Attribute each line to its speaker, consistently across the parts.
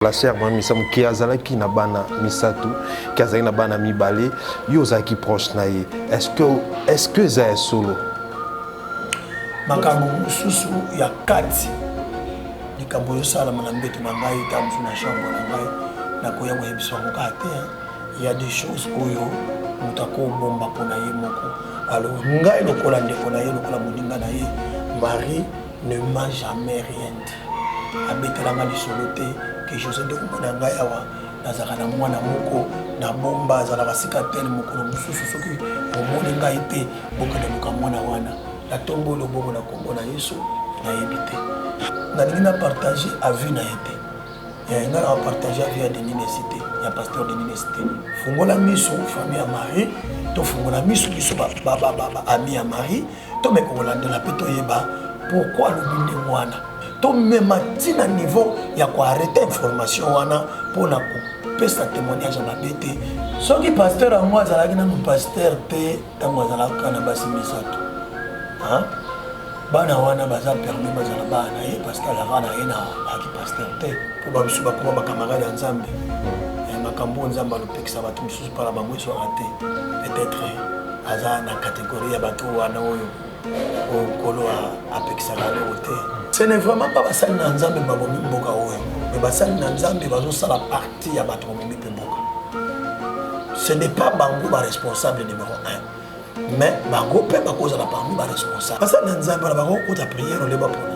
Speaker 1: La chère mamie Sam qui azalaki na bana misatu qui azalaki na bana mibale yo zaki proche na ye est-ce que za solo
Speaker 2: makambo mususu ya kati likambo yo sala na mbeto na ngai tamsu na chambre na ngai na koya mo yebiso ka te il y a des choses oyo mutako bomba pona ye moko alors ngai lokola ndeko na ye lokola moninga na ye Marie ne m'a jamais rien dit abetelanga lisolo te que José de Kumbana awa nazaka na mwana moko na bomba azala basika tele mokolo mususu soki omoni ngai te bokana luka mwana wana la tombo lo boko na kombo na Yesu na yebite na linga partager avis na yete ya ngala partager avis ya Denis Cité ya pasteur Denis Cité fungola miso famille ya Marie to fungola miso biso ba ami ya Marie to mekola de la peto yeba pourquoi le binde mwana to même à niveau ya ko arrêter information wana pour na pesa témoignage à babete soki pasteur a moi azalaki na pasteur te tango azalaka na basi misato hein bana wana baza permis bazala bana ye parce que la rana ina aki pasteur te pour ba biso ba kuma ba camarade ya Nzambe makambo Nzambe alopekisa bato misusu pala bango so raté peut-être aza na catégorie ya bato wana oyo kolo apekisa la lote. Ce n'est vraiment pas basali na Nzambe babomi mboka oyo mais basali na Nzambe bazosala partie ya bato babomi pe mboka. Ce n'est pas bango ba responsable numéro 1 mais bango pe bakozala parmi ba responsable basali na Nzambe na bango kota prière le bapona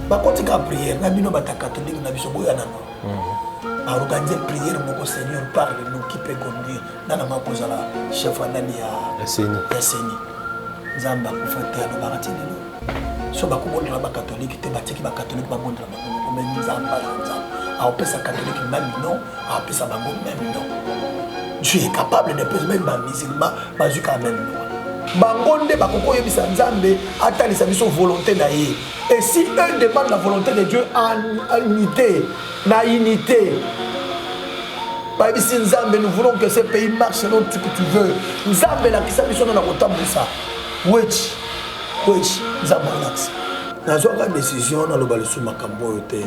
Speaker 2: bakotika prière na bino bata catholique na biso boya nano organiser prière moko Seigneur parle-nous qui peut conduire dans la makozala chef andani ya Seni Nzamba kufata no baratini so bakubona na catholique te batiki ba catholique babonda na bango mais Nzamba a opesa catholique même non a opesa bango même non Dieu est capable de peser même ba musulman bazuka même non bango nde bakoko yebisa Nzambe atalisa biso volonté na ye et si eux demandent la volonté de Dieu en unité na unité par ici Nzambe nous voulons que ce pays marche selon ce que tu veux Nzambe la kisa biso na kotambusa wechi Nzambe nazwaka décision na loba lesu makambo oyo te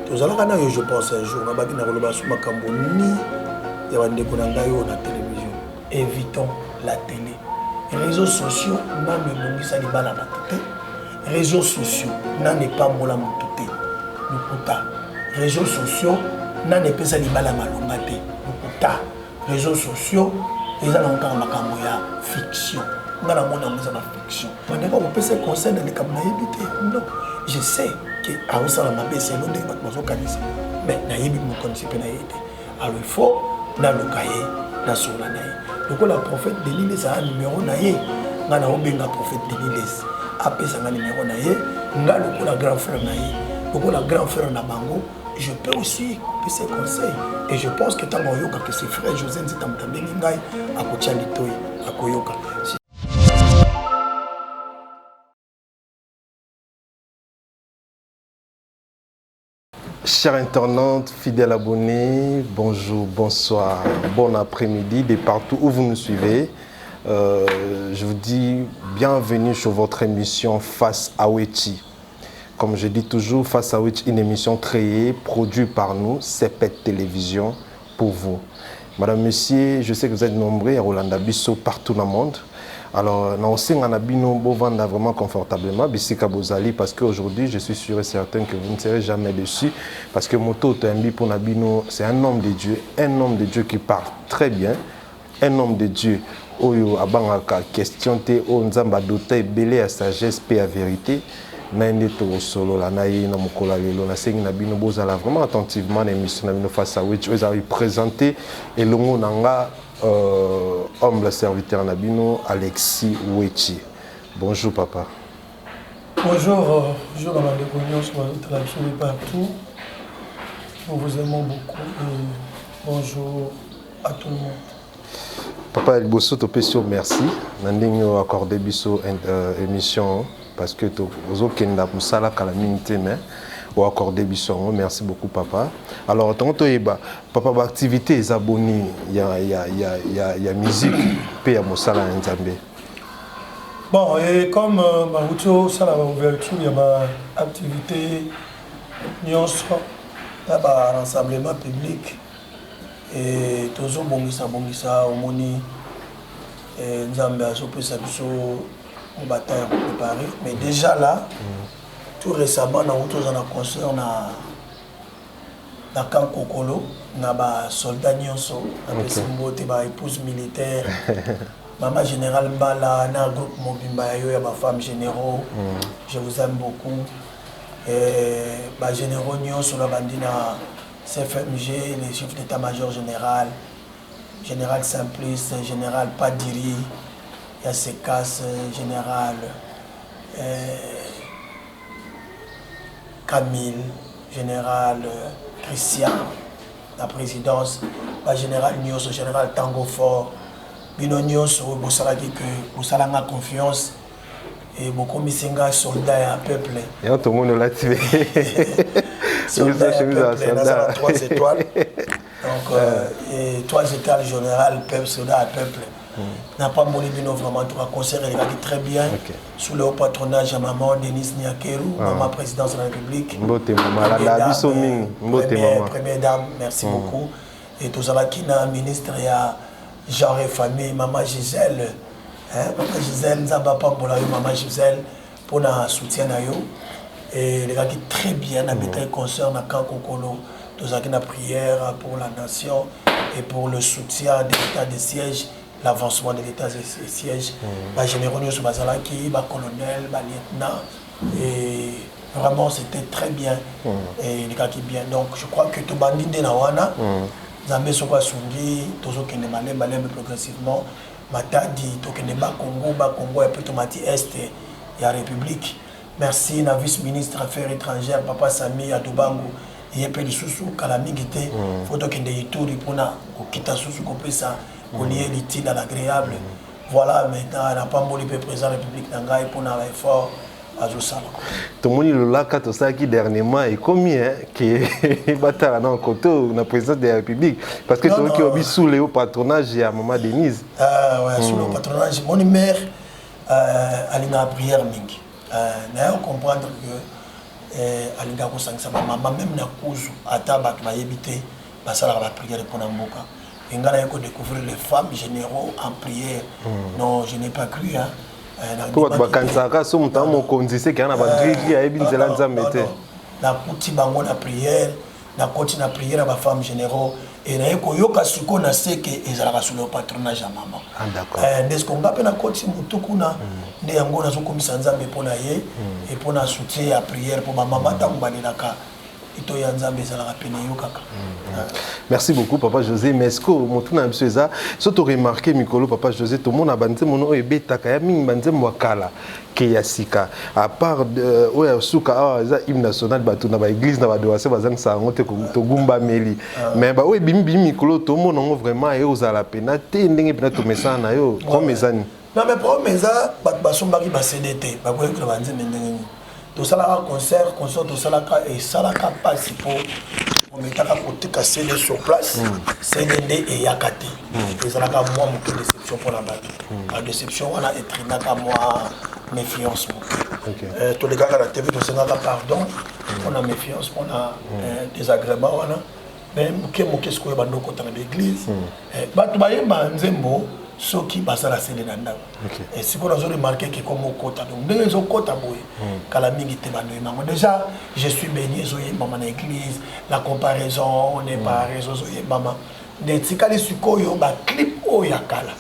Speaker 2: tozalaka na yo je pense un jour nabaki na koloba su makambo ni ya bandeko na ngai oyo na télévision évitons la télé réseaux sociaux nane ebongisa libala na te réseaux sociaux nane epambola motu te lokuta réseaux sociaux nane epesa libala malonga te lokuta réseaux sociaux eza na kaka makambo ya fiction nga na mona meza na fiction bandeko kopesa conseil na likambo nayebi te non je sais que aosala mabe selo ndenge bato bazokanisa mais nayebi mokonisi mpe naye te alors il faut naluka ye nasola na ye lokola prophète Denis ezala numéro na ye nga naobenga prophète Denis apesanga numéro na ye nga lokola grand frère na ye lokola grand frère na bango je peux aussi couper ses conseils et je pense que tant yoka que ses frères José Nzita Mtambengi ngai akotia litoi akoyoka.
Speaker 1: Chers internautes, fidèles abonnés, bonjour, bonsoir, bon après-midi de partout où vous nous suivez. Je vous dis bienvenue sur votre émission Face à Wechi. Comme je dis toujours, Face à Wechi, une émission créée, produite par nous, CEPET Télévision, pour vous. Madame, Monsieur, je sais que vous êtes nombreux à Rolanda Bisso partout dans le monde. Alors, nous sommes vraiment confortablement, parce qu'aujourd'hui, je suis sûr et certain que vous ne serez jamais dessus, parce que Moto Tembi pour Nabino, c'est un homme de Dieu qui parle très bien, un homme de Dieu. Oyo abangaka question te o nzamba doté belé à sagesse paix à vérité. Naende to solo la naye na mokola lelo na sengi na bino bozala vraiment attentivement l'émission na bino Face à Wechi vous avez présenté et longo nanga humble serviteur Nabino Alexis Wechi. Bonjour papa.
Speaker 2: Bonjour, bonjour à la réunion sur la télévision partout. Nous vous aimons beaucoup et bonjour à tout le monde.
Speaker 1: Papa Elbosso Topesio merci. Nandingo accordé biso émission parce que vous okenda musala kala minute mais ou accordé biso merci beaucoup papa. Alors tonto eba papa ba activité les abonnés ya musique pe ya musala Nzambe.
Speaker 2: Bon et comme Marucho ça la ouverture il y a ma activité nyonso un rassemblement public et toujours bongisa au moni Nzambe a sopé sa biso on bataille préparé mais déjà là tout récemment dans un concert na camp Kokolo na ba soldat nyonso na pesimbote ba épouse militaire maman général Mbala na groupe Mobimba yo ya ba femmes généraux je vous aime beaucoup ba généraux nyonso la bandina CFMG les chefs d'état-major général général Simplice général Padiri ya Sekas général Camille général Christian la présidence ba général Nyos général Tango Fort bino Nyos bosalaki que bosalanga confiance et beaucoup misinga soldat et peuple
Speaker 1: et tout le monde l'a tué
Speaker 2: soldat et peuple 3 étoiles donc et 3 étoiles général peuple soldat et peuple n'a pas moni bino vraiment tout concert il a dit très bien sous le patronage à maman Denise Niakeru maman présidence de la République première dame merci beaucoup et tout ça là qui n'a ministre il y a genre et famille maman Gisèle maman Gisèle Nzamba Pambola maman Gisèle pour na soutien na yo et les gars qui très bien na bétail concert na camp Kokolo tout ça qui na prière pour la nation et pour le soutien de l'état de siège l'avancement de l'état de siège les généraux sur Bazalaki, les colonels, les lieutenants et vraiment c'était très bien et les gars qui bien donc je crois que tout bandit de Nawana Zambé Soba Sungi toujours qui ne malem progressivement Matadi tout qui ne ba Congo et plutôt Mati Est et la République merci na vice-ministre affaires étrangères Papa Sami Adubangu il y a peu de sous calamité photo qui ne yituri pour na kita sous couper ça qu'on y est l'utile à l'agréable. Voilà, maintenant, on n'a pas moli le président de la République d'Angaï pour un effort à Joussala.
Speaker 1: Tout le monde est là, quand on qui dernièrement est combien qui est bataille dans le côté de la présidence de la République. Parce que tout le monde qui est sous le patronage de Maman Denise.
Speaker 2: Ah ouais, sous le patronage. Mon mère, elle a une prière mingi. D'ailleurs, comprendre que elle a une maman, même na Kouzou, à Tabac, va éviter, ça la prière pour Namboka. Et on a découvert les femmes généraux en prière. Non, je n'ai pas cru.
Speaker 1: Pour votre vacances, si vous avez conduit, qu'il y a un bandit qui a été mis
Speaker 2: na kuti bango na prière, na koti na prière à femmes généraux. Et na yeko yoka suko na seke ezalaka sous le patronage à maman.
Speaker 1: Ah d'accord.
Speaker 2: N'est-ce qu'on va na koti mutukuna nde yango na zokomisa nzambe pona ye et pona soutien à prière pour maman tambalelaka.
Speaker 1: Merci beaucoup, Papa José. Mais est-ce que vous avez remarqué, Mikolo, Papa José, tout le monde a bandé mon ébé takayami bandé mwakala keyasika. À part ouais souka hymne national batu na ba église na ba doase bazang sa ngote to gumba meli. Mais ba ouais bim bim Mikolo tout le monde vraiment et aux ala pena te ndenge pena to mesa na yo comme ezani.
Speaker 2: Non mais pour mesa ba sombaki ba CDT ba ko que bandé ndenge. Tout ça là concert tout ça là et ça là passe pour on met à côté casser sur place CND et Yakati et ça là moi mon déception pour la balle la déception on a étrina à moi méfiance tous les gars à la TV tout ça là pardon on a méfiance on a désagrément on a même qu'est-ce que bando contre l'église bah tu vas y nzembo ceux qui passent à la scène d'Anda. Et si vous avez remarqué que comme au côté, donc les autres côtés, déjà, je suis béni, maman l'église, la comparaison, on n'est pas réseau, maman. Des tikali sukoyo, ba clip oyakala.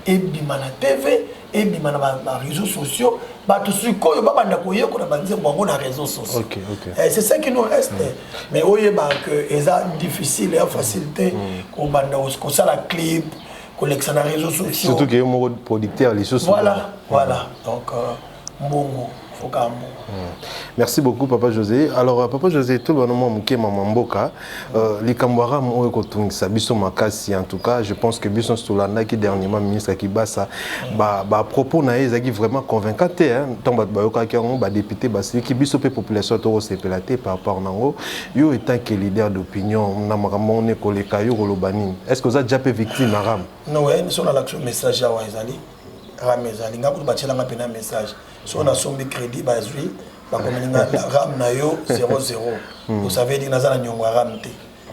Speaker 2: Et bimana TV, et bimana ba réseaux sociaux, ba tout sukoyo, ba banda koyo ko na banze bongo na réseaux sociaux. C'est ça qui nous reste. Mais oye ba que eza difficile et facilité ko banda ko ça la clip. Collection des réseaux sociaux.
Speaker 1: Surtout qu'il y a un producteur, les choses.
Speaker 2: Voilà. Donc, Mbongo, faut qu'un
Speaker 1: Merci beaucoup, Papa José. Alors, Papa José, tout le monde qui est Mamboka, les Kambouara, Makasi, en tout cas, je pense que Bisson Stolanda, qui est dernièrement ministre qui bat ça, à propos, qui vraiment convaincant, tant que député, qui Bisson population par rapport à Nango, yo étant que leader d'opinion, on est collé Kayo Rolobani. Est-ce que vous avez déjà été victime à Ram?
Speaker 2: Non, nous sommes dans l'action message à Wazali. Ramezali, nous avons un message. Si on a son crédit, bakomelinga RAM na yo 00 vous savez dire nazala nyongo RAM te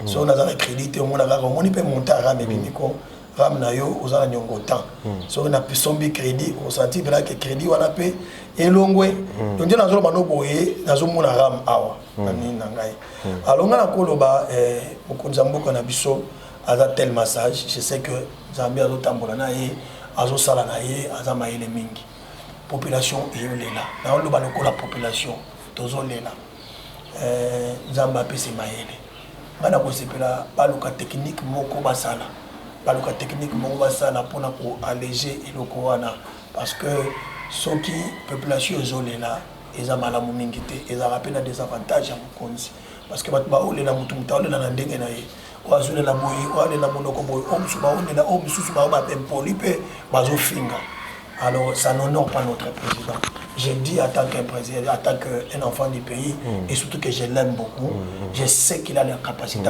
Speaker 2: so nazala crédit te mona kaka moni pe monta RAM ebimiko RAM na yo ozala nyongo temps so na pisombi crédit on sentit là que crédit wana pe elongwe donc nazo bano boye nazo mona RAM awa nani nangai alors ngana koloba mokonza mboka na biso aza tel massage je sais que Zambia azo tambola na ye azo sala na ye aza maele mingi population eyolela na oloba lokola population tozolela Zamba pesi maele ngana kosepela baluka technique moko basala baluka technique moko basala pona ko alléger eloko wana parce que soki population ezolela eza malamu mingi te eza rapena des avantages ya mokonzi parce que bato baolela mutu olela na ndenge na ye oazolela boye oalela monoko boye omusu baolela omususu bao bapempoli mpe bazofinga. Alors, ça n'honore pas notre président. Je dis en tant qu'un président, en tant qu'un enfant du pays, et surtout que je l'aime beaucoup, je sais qu'il a la capacité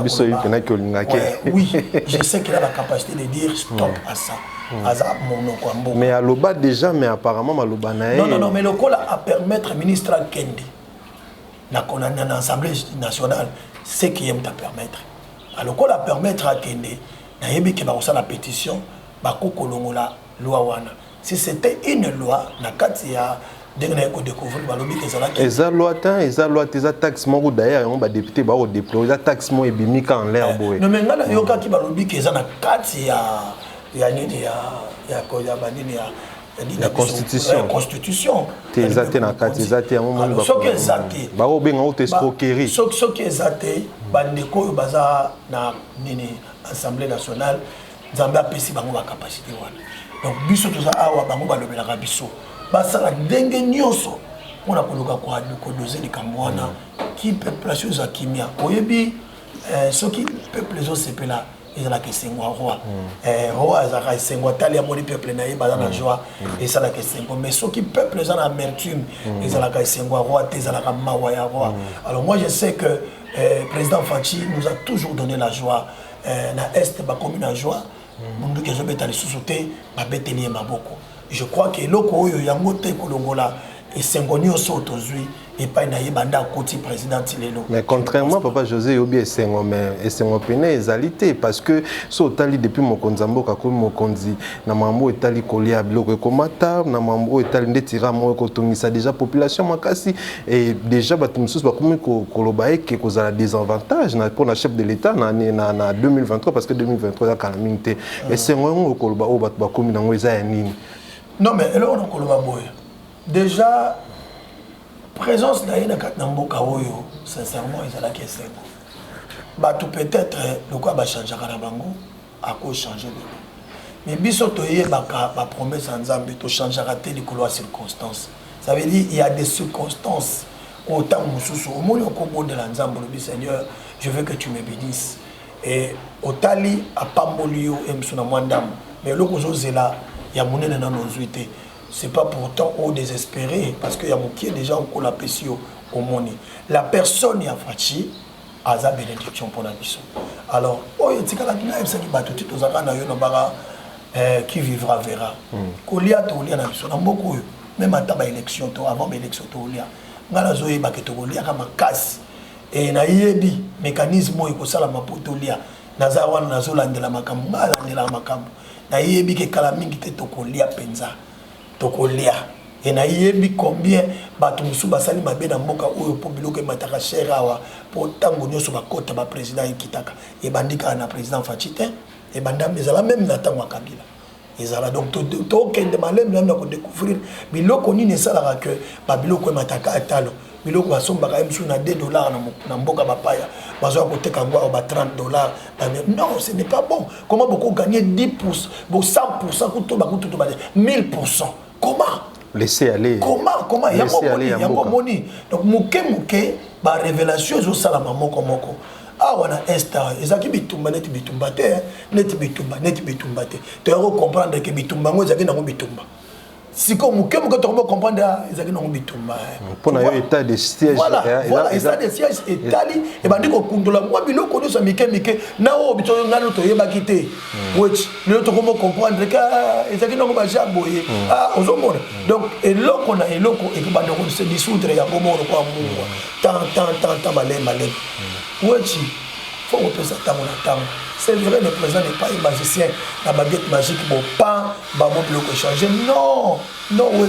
Speaker 2: oui, je sais qu'il a la capacité de dire stop à ça.
Speaker 1: Mais à l'Oba déjà, mais apparemment à l'Oba
Speaker 2: non, mais le col à permettre ministre Kendi, dans l'Assemblée nationale, c'est qui aime à permettre. Alors, le col à permettre à Kendi, il y a la pétition, la loi wana. Si c'était une loi, na kati ya dernier ko découvrir balobi que ça là
Speaker 1: eza loi eza taxe moko d'ailleurs on ba député ba déployer eza taxe mo ebimika en l'air boy.
Speaker 2: Non mais ngala yoka ki balobi que ça na kati ya nini ya ko ya banini ya
Speaker 1: la constitution tezate na kati ezate ya moment ba
Speaker 2: soki ezate
Speaker 1: ba obenga o escroquerie
Speaker 2: soki ezate bandeko yo baza na nini assemblée nationale Zambia pesi bango ba capacité wana. Donc biso toza awa bango balobelaka biso basala ndenge nyonso pona koluka kwa doser likambo wana ki population za kimia oyebi soki peuple zo sepela ezala ke sengwa roi roi azaka sengwa tali ya moni peuple na ye baza na joie ezala ke sengwa mais soki peuple za na amertume ezala ka sengwa roi te ezala ka mawa ya roi. Alors moi je sais que président Fachi nous a toujours donné la joie na est ba commune en joie. Je crois que loko oyo yango te kolongola et sengoni osoto zui et pas na yebanda koti président lelo.
Speaker 1: Mais contrairement papa José Yobi et sengo mais et sengo pene ezalité parce que so tali depuis mokonzi mboka ko mokonzi na mambo etali kolia biloko komata na mambo etali ndetira mo ko tongisa déjà population makasi et déjà bato mususu ba komi ko koloba eke kozala des avantages na pour la chef de l'état na 2023 parce que 2023 la calamité et sengo ngo koloba o bato ba komi nango eza ya nini.
Speaker 2: Non mais là on koloba boy. Déjà présence d'ailleurs na mboka oyo sincèrement ils ala kese ba tout peut-être le quoi ba changer na bango à cause changer mais biso to yebaka ba promesse nzambe to changer rater les couloirs circonstances ça veut dire il y a des circonstances autant mususu au moins au combo de la nzambe le Seigneur je veux que tu me bénisses et otali a pambolio et msuna mwandam mais le kozozela ya monene na nozuité. C'est pas pourtant au désespéré parce qu'il y a beaucoup déjà au la pression au monde. La personne y a fachi a sa bénédiction pour la mission. Alors, oh il y a des gens qui battent tout aux agents qui vivra verra. Kolia to lia na mission na beaucoup même à ta élection avant l'élection to lia. Ngala zoe ba ke to lia kama kasi et na yebi mécanisme ko sala mapoto lia naza wana nazolandela makambo ngala makambo na yebi ke kala mingi te to kolia penza. Tokolia et na yebi combien bato musu basali mabe na mboka oyo po biloko mataka cher awa po tango nyoso bakota ba président ekitaka e bandika na président Fachite e bandam ezala même na tango Kabila ezala donc to kende malem na ko découvrir biloko nini esala que ba biloko mataka atalo biloko basomba ka musu na $2 na mboka bapaya bazo koteka ngwa ba $30. Non, ce n'est pas bon. Comment beaucoup gagner 10%, 100% kuto ba kuto ba 1000%. Comment
Speaker 1: laisser aller.
Speaker 2: Comment il y a moni. Donc muke ba révélation zo sala moko moko. Ah wana esta ezaki bitumba net bitumba te. Tu comprendre que bitumba ngo ezaki na bitumba. si comme que vous comprendre ils ont bitumba
Speaker 1: pour na état de siège
Speaker 2: voilà état de siège etali et bandi ko kundola moi biloko no so mike na o bito ngalo to yeba kité which le to comprendre que ils ont ba jaboye ozomona donc eloko na eloko et que bandi ko se dissoudre ya bomoro kwa mungu tant malé which faut repérer ça tant on attend. C'est vrai, le président n'est pas un magicien, la baguette magique, bon, pas, bah, mon bloc changer. Non, non, oui.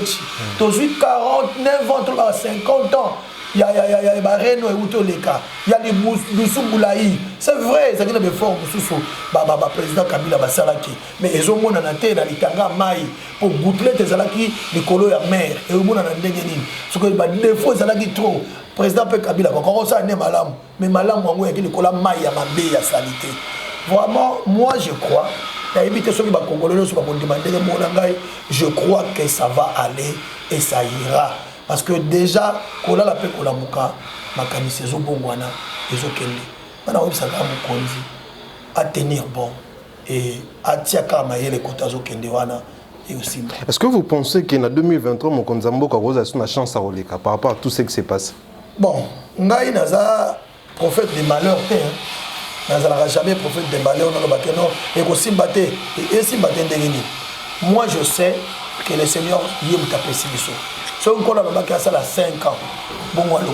Speaker 2: Aujourd'hui, 49 ans, 50 ans, il y a Reno et Outoleka, il y a les Moussou Boulaï. C'est vrai, ça qui est fort, Moussou, président Kabila Bassalaki. Mais ils ont mon anaté dans les Tanga Maï pour goutler tes alaki, les colos à mer, et au monde en a dégaini. Ce que les défauts, ils alaki trop. Président Kabila, quand on s'en est malam, mais malam, on a dit les colos Maï à ma baie à salité. Vraiment, moi je crois, je crois que ça va aller et ça ira. Parce que déjà, quand on a fait la mouka, ma camise est bonne, à tenir bon et à tiaka maïe les quotas au Kendewana et aussi.
Speaker 1: Est-ce que vous pensez qu'en 2023, mon Konzambo a une chance à Oleka par rapport à tout ce qui se passe?
Speaker 2: Bon, Ngaï Naza, prophète des malheurs, n'allera jamais prophète de malheur dans le bâtiment et aussi batté et si batté moi je sais que le Seigneur y me taper si biso si on connaît le bac à ça 5 ans bon moi le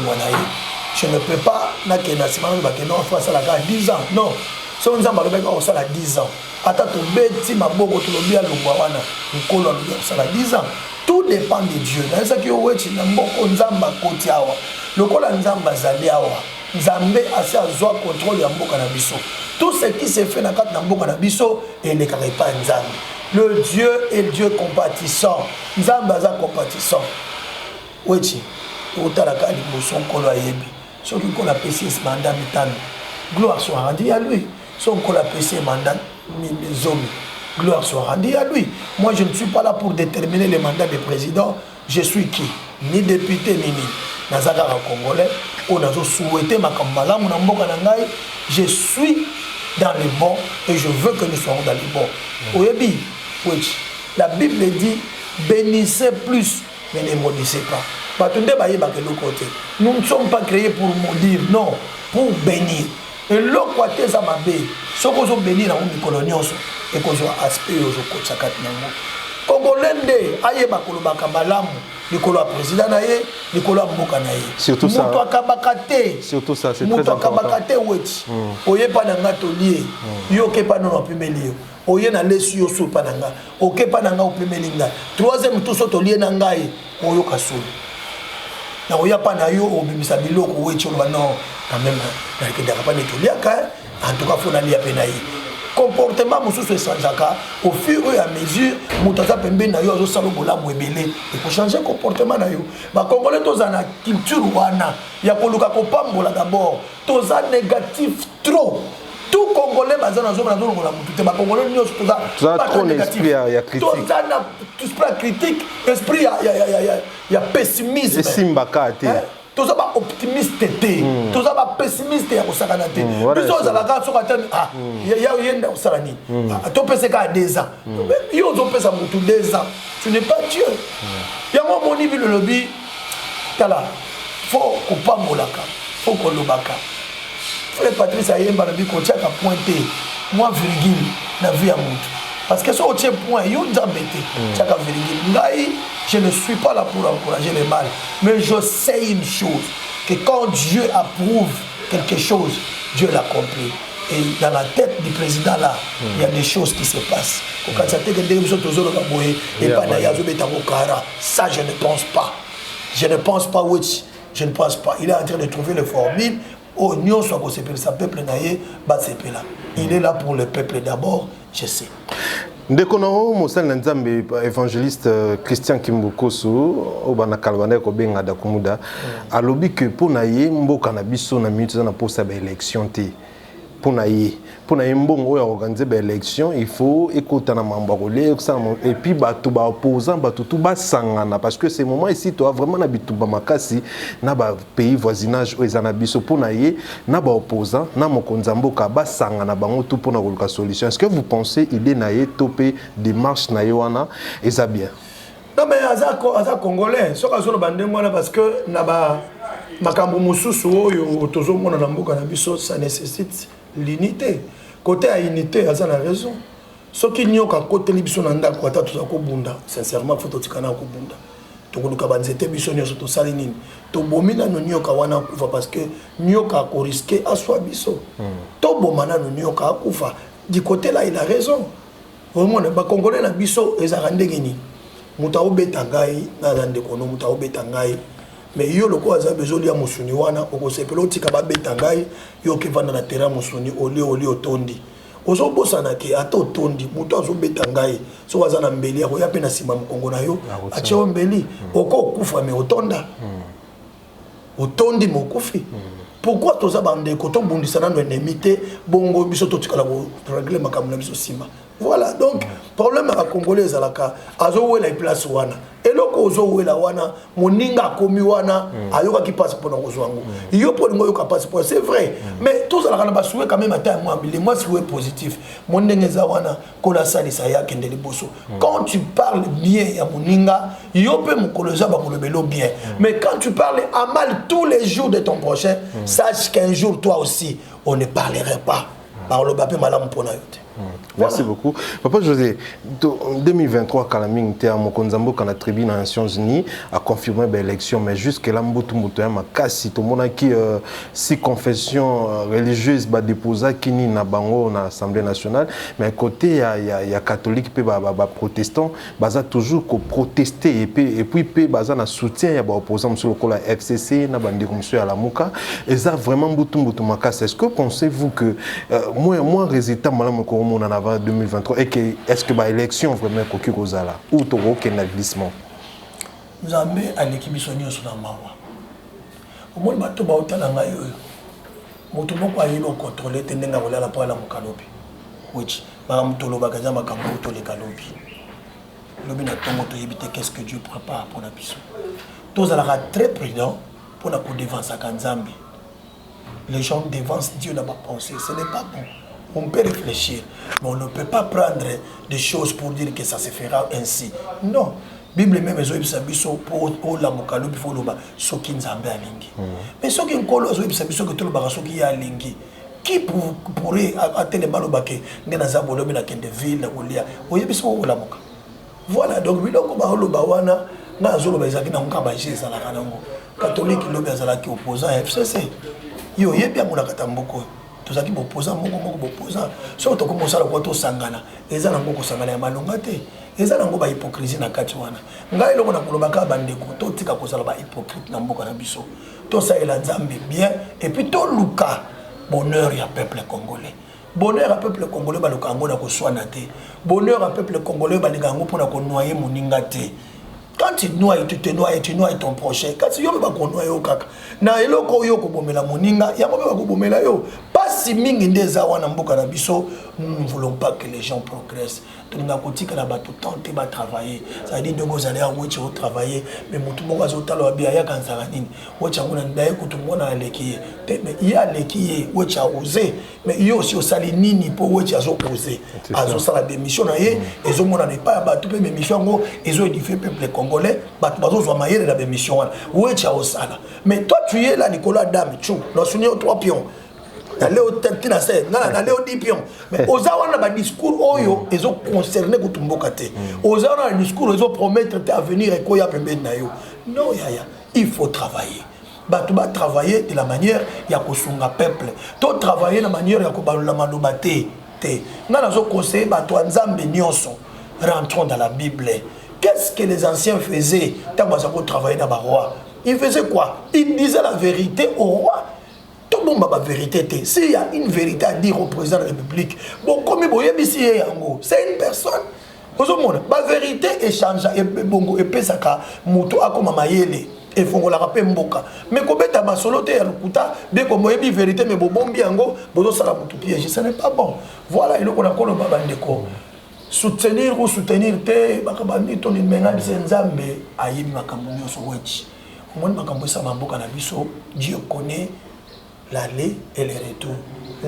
Speaker 2: je ne peux pas na que na sima le bâtiment face à la gare 10 ans non si on zamba le bac on ça 10 ans ata to beti maboko to lobia le wana nkolo le ça 10 ans tout dépend de Dieu dans ça qui wechi na mboko nzamba koti awa lokola nzamba zali awa Nzambe assez azwa contrôle ya mboka na biso. Tout ce qui se fait na kat na mboka na biso et ne carré pas Nzambe. Le Dieu est Dieu compatissant. Nzambe aza compatissant. Wechi, otalaka liboso nkolo ayebi. Soki ko la PC mandat mitano. Gloire soit rendue à lui. Son ko la PC mandat zomi. Gloire soit rendue à lui. Moi je ne suis pas là pour déterminer les mandats des présidents. Je suis qui? Ni député ni Nazaka congolais, on a souhaité ma kambala, mon amboka nangai, je suis dans les bons et je veux que nous soyons dans les bons. Oyebi, la Bible dit bénissez plus, mais ne maudissez pas. Nous ne sommes pas créés pour maudire, non, pour bénir. Et l'autre côté, ça m'a béni. Ce qu'on a béni dans une colonie, et qu'on a aspiré aux côtés de Congolais, aïe bakoloba kabalamu, Nicolas président naïe, Nicolas mboka naïe.
Speaker 1: Surtout ça.
Speaker 2: Muto akabakate.
Speaker 1: Surtout ça, c'est très
Speaker 2: important. Muto akabakate
Speaker 1: wechi.
Speaker 2: Oye pa nanga tolier. Yo ke pa non pimeli. Oye na lesu yo so pa nanga. Oke pa nanga opimeli nga. Troisième tout so tolier nanga e. Oyo kasolo. Na oya pa na yo obimisa biloko wechi lo non quand même na ke dara pa ne toliaka. En tout cas faut na lia pe naïe. Comportement monsieur Sanjaka au fur et à mesure mutaza pembe na yo zo salo bola mwebele et pour changer comportement na yo ba congolais toza na culture wana ya koluka ko pambola d'abord toza négatif trop tout congolais bazana zo na zo na mutu ba congolais nyo toza
Speaker 1: trop l'esprit ya critique
Speaker 2: toza na esprit critique esprit ya pessimisme
Speaker 1: et simbaka te
Speaker 2: tous ça optimiste té tous ça pessimiste ya kosakana té biso za la ka soka té ya yenda osalani to pese ka 2 ans yo zo pesa mutu 2 ans tu n'es pas Dieu ya mo moni bi le lobby tala faut ko pa molaka faut ko lobaka frère Patrice Ayemba na bi ko tiaka pointer moi virgule na vie ya mutu parce que sur autre point yo nzambete tiaka virgule ngai je ne suis pas là pour encourager les mal, mais je sais une chose, que quand Dieu approuve quelque chose, Dieu l'accomplit. Et dans la tête du président là, il y a des choses qui se passent. Ça, je ne pense pas. Je ne pense pas, oui, je ne pense pas. Il est en train de trouver les formules. Oh, nous sommes sa peuple naïe, il est là pour le peuple d'abord, je sais.
Speaker 1: Ndekono Mosel Nzambe évangéliste Christian Kimbukosu obana kalwana ko benga da kumuda alobi que pona ye mboka na biso na minute na posa ba élection te pona ye mbongo ya organiser ba élection il faut écouter na mambarolé et puis bato ba opposant bato tout ba sangana parce que ces moments ici toi vraiment na bituba makasi na ba pays voisinage o ezana biso pona ye na ba opposant na mokonza mboka ba sangana bango tout pona koluka solution. Est-ce que vous pensez idée na ye topé démarche na yoana eza bien?
Speaker 2: Non mais aza congolais soka zo bande mwana parce que na ba makambo mususu oyo tozo mona na mboka na biso ça nécessite l'unité côté à unité aza na raison soki nyoka côté biso na ndako ata toza ko bunda sincèrement faut totikana ko bunda to ko luka banzete biso nyoso to sali nini to bomina no nyoka wana kufa parce que nyoka ko risquer aswa biso to bomana no nyoka kufa du côté là il a raison vraiment ba congolais na biso ezaka ndenge nini muta obeta ngai na ndeko no muta obeta ngai mais yo loko aza besoin ya musuni wana okosepela otika ba beta ngai yo ke vanda na terrain musuni oli otondi ozo bosana ke ata otondi muta azo beta ngai so aza na mbeli ya koya pe na sima mkongo na yo acho mbeli oko kufa me otonda otondi mokufi pourquoi toza bande ko to bundisana no enemité bongo biso to tikala ko régler makambo na biso sima. Voilà, donc, problème à Congolais à la cas, azo la place wana. Et loko ozo la wana, moninga komi wana, ayoka qui passe pour nos ozo. Yo pour nous yoka passe pour, c'est vrai. Mais tout ça la kana basoué quand même à temps moi si vous êtes positif. Mondenga wana kola sali saya kende liboso. Quand tu parles bien ya moninga, yo peut mon koloza ba kolobelo bien. Mais quand tu parles à mal tous les jours de ton prochain, sache qu'un jour toi aussi on ne parlerait pas. Par le bapé malam pour nayote.
Speaker 1: Merci beaucoup. Papa José, en 2023, quand la Mingté à Mokonzambo, quand la tribune des Nations Unies a confirmé l'élection, mais jusque-là, tout le monde qui si confession religieuse va déposer qui ni na bango na Assemblée nationale, mais côté il y a catholique et protestant, baza toujours protester et puis baza na soutien ya opposant sur le FCC na bandi comme monsieur Alamuka, et ça vraiment boutou makasa. Est-ce que pensez-vous que moi résultat malam en avant 2023 et que est-ce que l'élection vraiment koki kozala ou to aucun glissement
Speaker 2: Nzambe aleki biso nyonso na mawa omoni bato ba otala ngai oyo moto moko ayebi okontrole te ndenga kolala po ala mokalobi wechi bakamutolobaka eza makambo otoleka lobi lobi na ntongo toyebi te qu'est-ce que Dieu prépare pour la biso tozalaka très prudent pour na kodevansaka Nzambe. Les gens dévancent Dieu n'a pas pensé, ce n'est pas bon. On peut réfléchir, mais on ne peut pas prendre des choses pour dire que ça se fera ainsi. Non. Bible même ezo ibisa biso pour la mokalo bifo loba soki Nzambe alingi. Mais soki nkolo ezo ibisa biso que tout le baka soki ya alingi. Qui pourrait atteindre balobake ngena za bolobi na kende ville na kolia. Oyebiso ko la moka. Voilà, donc biloko ba loba wana na zo loba ezaki na ngaba jesa la kanango. Catholique lobi azalaki opposant à FCC. Yo yebi amuna katamboko. Tozaki opposant moko opposant. So to commencer la to sangana. Eza na ngoko sangana ya malonga te. Eza na ngo ba hypocrisie na kati wana. Ngai loko na kolobaka bandeko to tika kozala ba hypocrite na mboka na biso. To sa ela Nzambe bien et puis to luka bonheur ya peuple congolais. Bonheur à peuple congolais ba luka ngo na ko swana te. Bonheur à peuple congolais ba linga ngo pona ko noyer moninga te. Quand tu noies ton prochain. Quand tu yobe ba ko noyer o kaka. Na eloko yo ko bomela moninga, ya ko ba ko bomela yo. Pas si mingi ndeza wana mboka na biso, nous ne voulons pas que les gens progressent. Donc na kotika na ba tout tenter ba travailler. Ça dit donc vous allez à wechi au travailler, mais mutu moko zo talo bia ya kanzanga nini. Wecha ngona ndaye kutu ngona aleki. Mais il y a aleki wecha oser, mais il y a aussi osali nini po wecha zo oser. Azo sala démission na ye, ezo mona ne pas ba tout pe mission ngo, ezo édifier peuple congolais, ba bazo zo mayele la démission wana. Wecha osala. Mais toi tu es là Nicolas Dame, tu, nous souvenons 3 pions. D'aller au Tina Sey, d'aller au 10 pions. Mais aux awana ba discours oyo, ils ont concerné Kutumboka te. Aux awana discours, ils ont promettre à venir et koya pembe na yo. Non yaya, il faut travailler. Bah tu vas travailler de la manière ya kosunga peuple. Tu travailler de la manière ya kobalula maloba te. Ngana zo conseiller ba to Nzambe nyonso. Rentrons dans la Bible. Qu'est-ce que les anciens faisaient tant ba ko travailler dans ba roi? Ils faisaient quoi? Ils disaient la vérité au roi. Tout le monde a la vérité. S'il y a une vérité à dire au président de la République, bon, comme c'est une personne. La vérité échange et bongo et pesaka moto akoma mayele et fongola rapé mboka. Mais comme ta basolote ya lukuta, dès que moi bi vérité mais bombi yango, bozo sala moto piège, ce n'est pas bon. Voilà, il on a kolo babandeko. Soutenir ou soutenir te bakabandi ton menga Nzambe ayimi makambo nyoso wechi. Omoni makambo sa mboka na biso, Dieu connaît l'aller et le retour,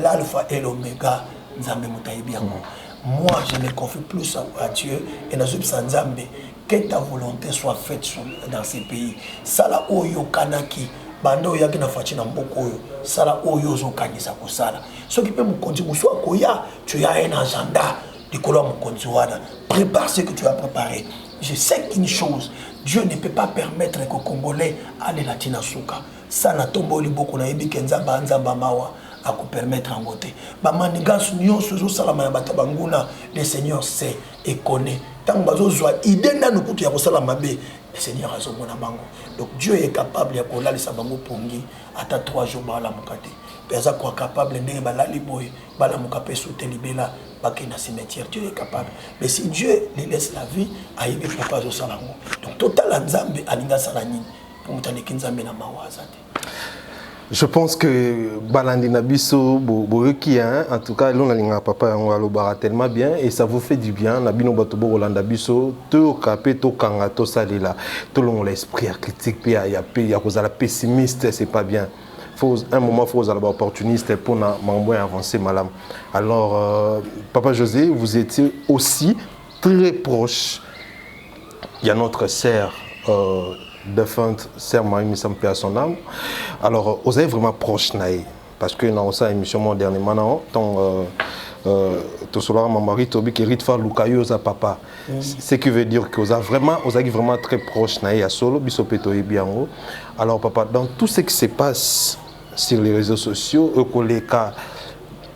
Speaker 2: l'alpha et l'oméga, Nzambe mutayibi yango. moi je me confie plus à Dieu et dans Nzambe, que ta volonté soit faite dans ces pays. Sala oyo kanaki bando yaki na fachi na mboko oyo sala oyo zo kanisa ko sala. Ce qui peut me continuer soit koya, tu as un agenda de kolo mo konziwana. Prépare ce que tu as préparé. Je sais qu'une chose, Dieu ne peut pas permettre que Congolais aillent la tina souka. Ça n'a tomboli beaucoup na yebi kenzamba nzamba mawa à vous permettre en côté. Bamanigas nyon sozo salama batabanguna, le Seigneur sait et connaît. Tant bazo zoa idée na nukutu ya kosala mabe, le Seigneur a zomona bango. Donc Dieu est capable ya kola le sabango pongi ata 3 jours bala mukate. Peza quoi capable ndenge balali boy bala mukape soute libela baki na cimetière. Dieu est capable. Mais si Dieu lui laisse la vie, ayebi pourquoi zo salango. Donc total nzambe alinga salani pour mutane kinzambe na mawazate.
Speaker 1: Je pense que Balandi Nabiso, en tout cas, l'on a papa on tellement bien et ça vous fait du bien. Nabino Batobo Rolanda Biso, to capé, to kanga, to salila, tout le monde l'esprit critique, il y a la pessimiste, c'est pas bien. Un moment, il faut être opportuniste pour m'envoyer avancer, madame. Alors, Papa José, vous étiez aussi très proche. Il y a notre sœur. Défunte sœur Marie-Missam paix à son âme. Alors, vous êtes vraiment proche naï parce que dans cette émission dernièrement, tout cela mon mari Tobi qui rit faire Lukayo za papa. Ce qui veut dire que vous êtes vraiment très proche naï à solo bisopeto et biango. Alors papa, dans tout ce qui se passe sur les réseaux sociaux, ekoleka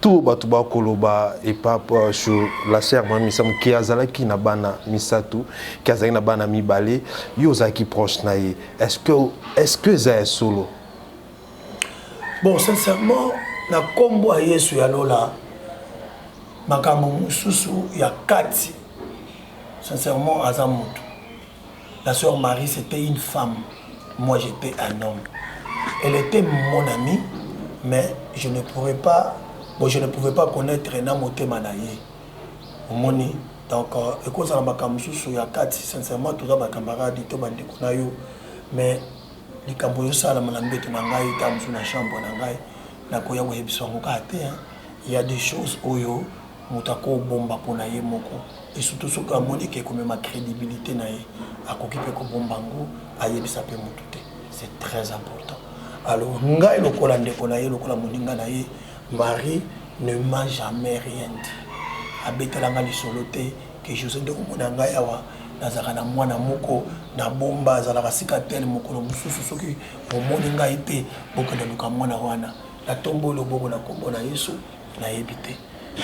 Speaker 1: tout batuba koloba et pas sur la sœur Mamisam qui azala qui na bana misatu qui azala na bana mibale yoza qui proche naïe. Est-ce que ça solo?
Speaker 2: Bon, sincèrement, na kombo a Yesu ya lola makambo mususu ya kati. Sincèrement, azamutu. La sœur Marie c'était une femme, moi j'étais un homme. Elle était mon amie, mais je ne pouvais pas connaître Namote Manaye. Omoni. Donc, écoute, ça m'a dit que sincèrement, tout ça, ma camarade, tout le monde mais les Cambodgiens, ça m'a dit que la chambre, il y a des choses où mutako bomba pona ye moko et surtout ce que Monique comme ma crédibilité na ye akokipe ko bombango ayebisa pe mutute. C'est très important. Alors, ngai lokola ndeko na ye lokola moninga na ye Marie ne m'a jamais rien dit. Abetelanga li soloté que José de Monanga yawa nazaka na mwana moko na bomba zala kasika tel moko no mususu soki moninga ite boko na luka mwana wana la tombo lo boko na kombo na Yesu na yebite.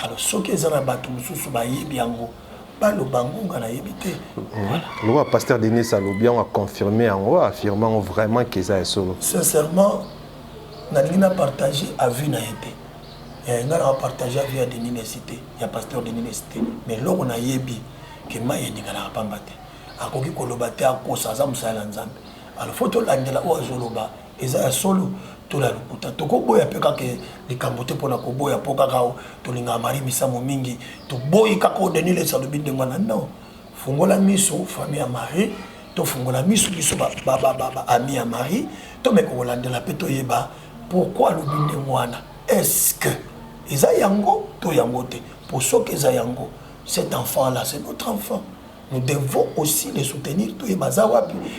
Speaker 2: Alors soki ezala batu mususu ba yebi yango ba lo bangunga na yebite. Voilà.
Speaker 1: Le roi pasteur Denis Salobian a confirmé en haut affirmant vraiment que ça est solo.
Speaker 2: Sincèrement, na partagé à vue na été. On a partagé via de l'université, il y a pasteur de l'université, mais là on a yebi que ma yé n'ingala pas mbate. A koki kolobate a kosa za musala nzambe. Alors photo landela o azoloba eza solo to la lokuta. To ko boya peka ke likambote pona ko boya poka kao to linga mari misamo mingi to boyi kako de nile salobi de ngwana non. Fungola miso famille à Marie, to fungola miso biso ba ami à Marie, to me ko landela peto yeba pourquoi le binde ngwana. Est-ce que Ezayango, to yangote, pour ceux qui Ezayango, cet enfant-là, c'est notre enfant. Nous devons aussi le soutenir.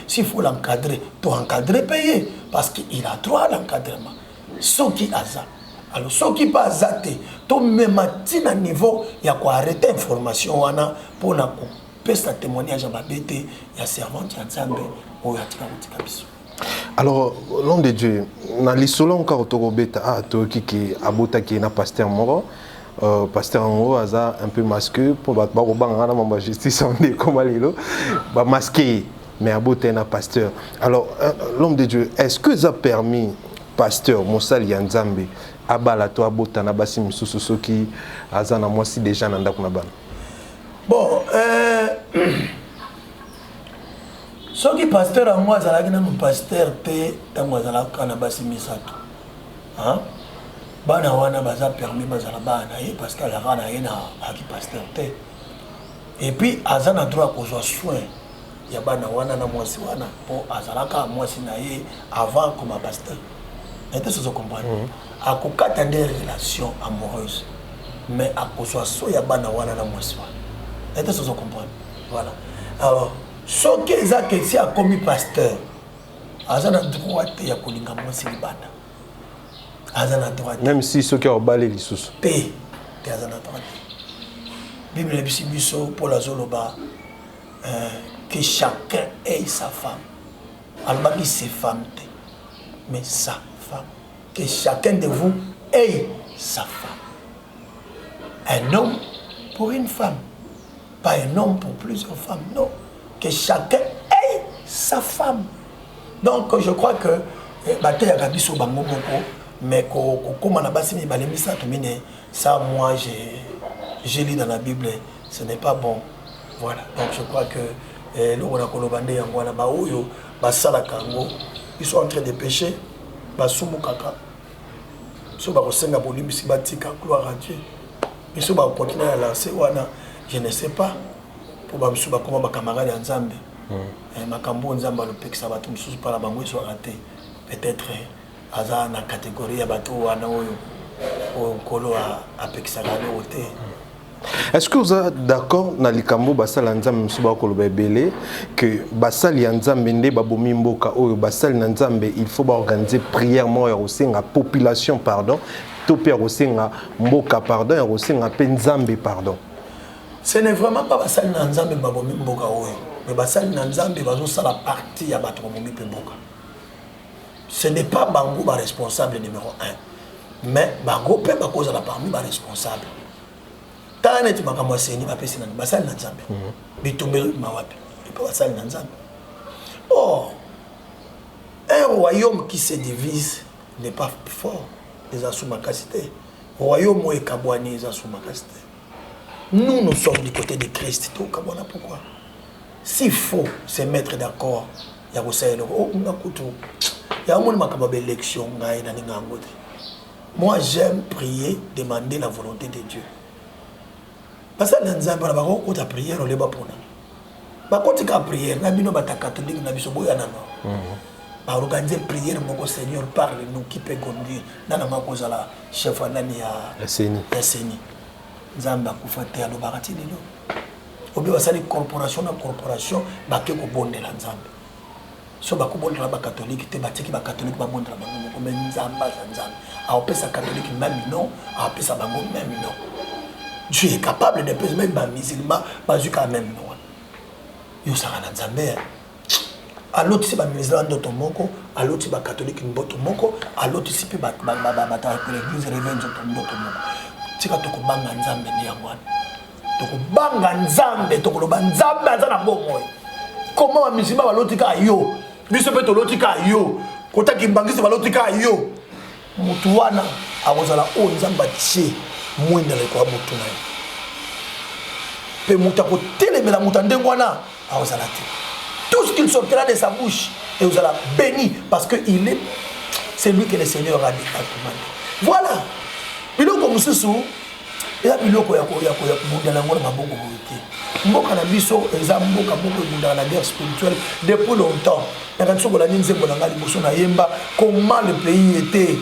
Speaker 2: S'il faut l'encadrer, tu encadrer, payer. Parce qu'il a droit à l'encadrement. Ceux qui a ça. Alors, ceux qui pas ça, tu même à niveau, il y a quoi arrêter l'information pour la peste témoignage à ma bête, il y a servante, il y a Zambé, ou il y a Tika.
Speaker 1: Alors, l'homme de Dieu, dans l'isolo encore autorobeta qui abota qui na pasteur moro, pasteur moro aza un peu masqué pour ba bangana ma justice on est comme alilo, ba masqué mais abota na pasteur. Alors, l'homme de Dieu, est-ce que ça a permis pasteur Moussa Nzambe abala to abota na basi misusu soki aza na mwasi déjà na ndako na bana?
Speaker 2: Bon, ce qui pasteur à moi, c'est que nous pasteur te moi ça la canabasi misato. Hein? Bana wana baza permis bazala bana parce que la rana ena aki pasteur te. Et puis azana droit qu'on soit soin. Ya bana wana na mwasi wana pour azalaka mwasi na ye avant comme pasteur. Est-ce que vous comprenez? À kokata des relations amoureuses. mais à cause de ça, il y a bana wana na mwaswa. Et ça, vous comprenez. Voilà. Alors, ce que si a commis pasteur, azana droit ya kolinga mwasi libana. Azana droit.
Speaker 1: Même si ceux qui ont balé les sous.
Speaker 2: P. Te azana droit. Bible le biso pour la zoloba que chacun ait sa femme. Alors dit ses femmes, mais sa femme. Que chacun de vous ait sa femme. Un homme pour une femme. Pas un homme pour plusieurs femmes, non. Que chacun ait sa femme. Donc je crois que mais ça moi j'ai lu dans la Bible, ce n'est pas bon. Voilà. Donc je crois que ils sont en train de pécher. Gloire à Dieu. Ils sont continuer à lancer. Je ne sais pas. Pour comment ma camarade en Zambie. Ma cambo en Zambie le pek ça va tout sous par la bango soit raté. Peut-être à la catégorie à bateau à Naoyo au colo à Pexagalo au thé.
Speaker 1: Est-ce que vous êtes d'accord dans les cambo basal Nzambe msuba ko lobebele que basal Nzambe nde babomi mboka oyo basal Nzambe il faut organiser prière moya aussi la population pardon to père aussi nga mboka pardon et aussi nga Nzambe pardon.
Speaker 2: Ce n'est vraiment pas basal Nzambe babomi mboka oyo mais basal Nzambe bazo sala partie ya bato babomi mboka. Ce n'est pas bango ba responsable numéro 1 mais bango pe ba cause la parmi ba responsable. Tant que tu m'as enseigné, tu as basal na Nzambe. Bitumbe mawapi. Tu peux basal na Nzambe. Oh, un royaume qui se divise n'est pas fort. Les assumakacité. Royaume où est kabouani les assumakacité. Nous sommes du côté de Christ. Tout kabouana pourquoi? S'il faut se mettre d'accord, il y a aussi élection. Moi j'aime prier, demander la volonté de Dieu. Parce que dans Zambie, on a prière, on les bat pour nous. Quand tu as prière, on a mis nos catholiques, on a mis nos boyans. On a organisé prière, mon Seigneur parle, nous qui peut conduire. Dans la cause la chef Anani à Seni. Zamba Koufate à l'Obarati. On peut passer les corporations, la corporation, baké ko bonde la Zambie. So bakou bonde la catholique, te baté qui ba catholique ba bonde la bango, comme Zamba Zambie. A opé sa catholique même non, a opé sa bango même non. Dieu est capable de peser même les musulmans, mais quand même non. Yo sara na Nzambe. À l'autre c'est les musulmans d'autres moko, à l'autre c'est les catholiques d'autres moko, à l'autre c'est pas l'église réveille d'autres moko. Tika to ko banga Nzambe ni yangwana. To ko banga Nzambe, to ko loba Nzambe azana bomoy. Comment les musulmans ba lotika yo? Biso pe to lotika yo. Kota kimbangisi ba lotika yo. Mutu wana akozala o Nzamba tshie. Mwenda le kwa mutu na pe muta ko telemela mutande ngwana awazala te. Tout ce qu'il sortira de sa bouche et vous allez béni parce que il est c'est lui que le Seigneur a commandé. Voilà. Biloko mususu ya biloko ya kubunda na ngona maboko bote. Mboka na biso eza mboka moko bunda na guerre spirituelle depuis longtemps. Na kanso bola ninze bola ngali boso na yemba comment le pays était.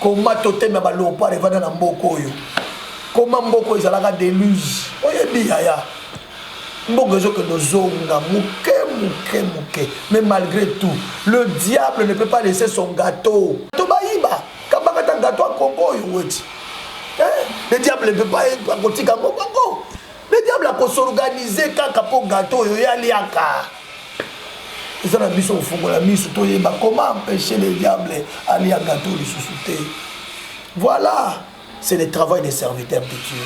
Speaker 2: Comment totem ba lopa revana na mboko yo. Comment mboko ezalaka déluge. Oyebi yaya. Mboko zo que nozonga muke. Mais malgré tout, le diable ne peut pas laisser son gâteau. To baïba, kabaka ta gâteau à Congo yo weti. Le diable ne peut pas être à côté Congo. Le diable a s'organiser kaka po gâteau yo ya liaka. Ils ont la mission au fond la mission to yeba comment empêcher le diable à lier gâteau de sous-souter. Voilà, c'est le travail des serviteurs de Dieu.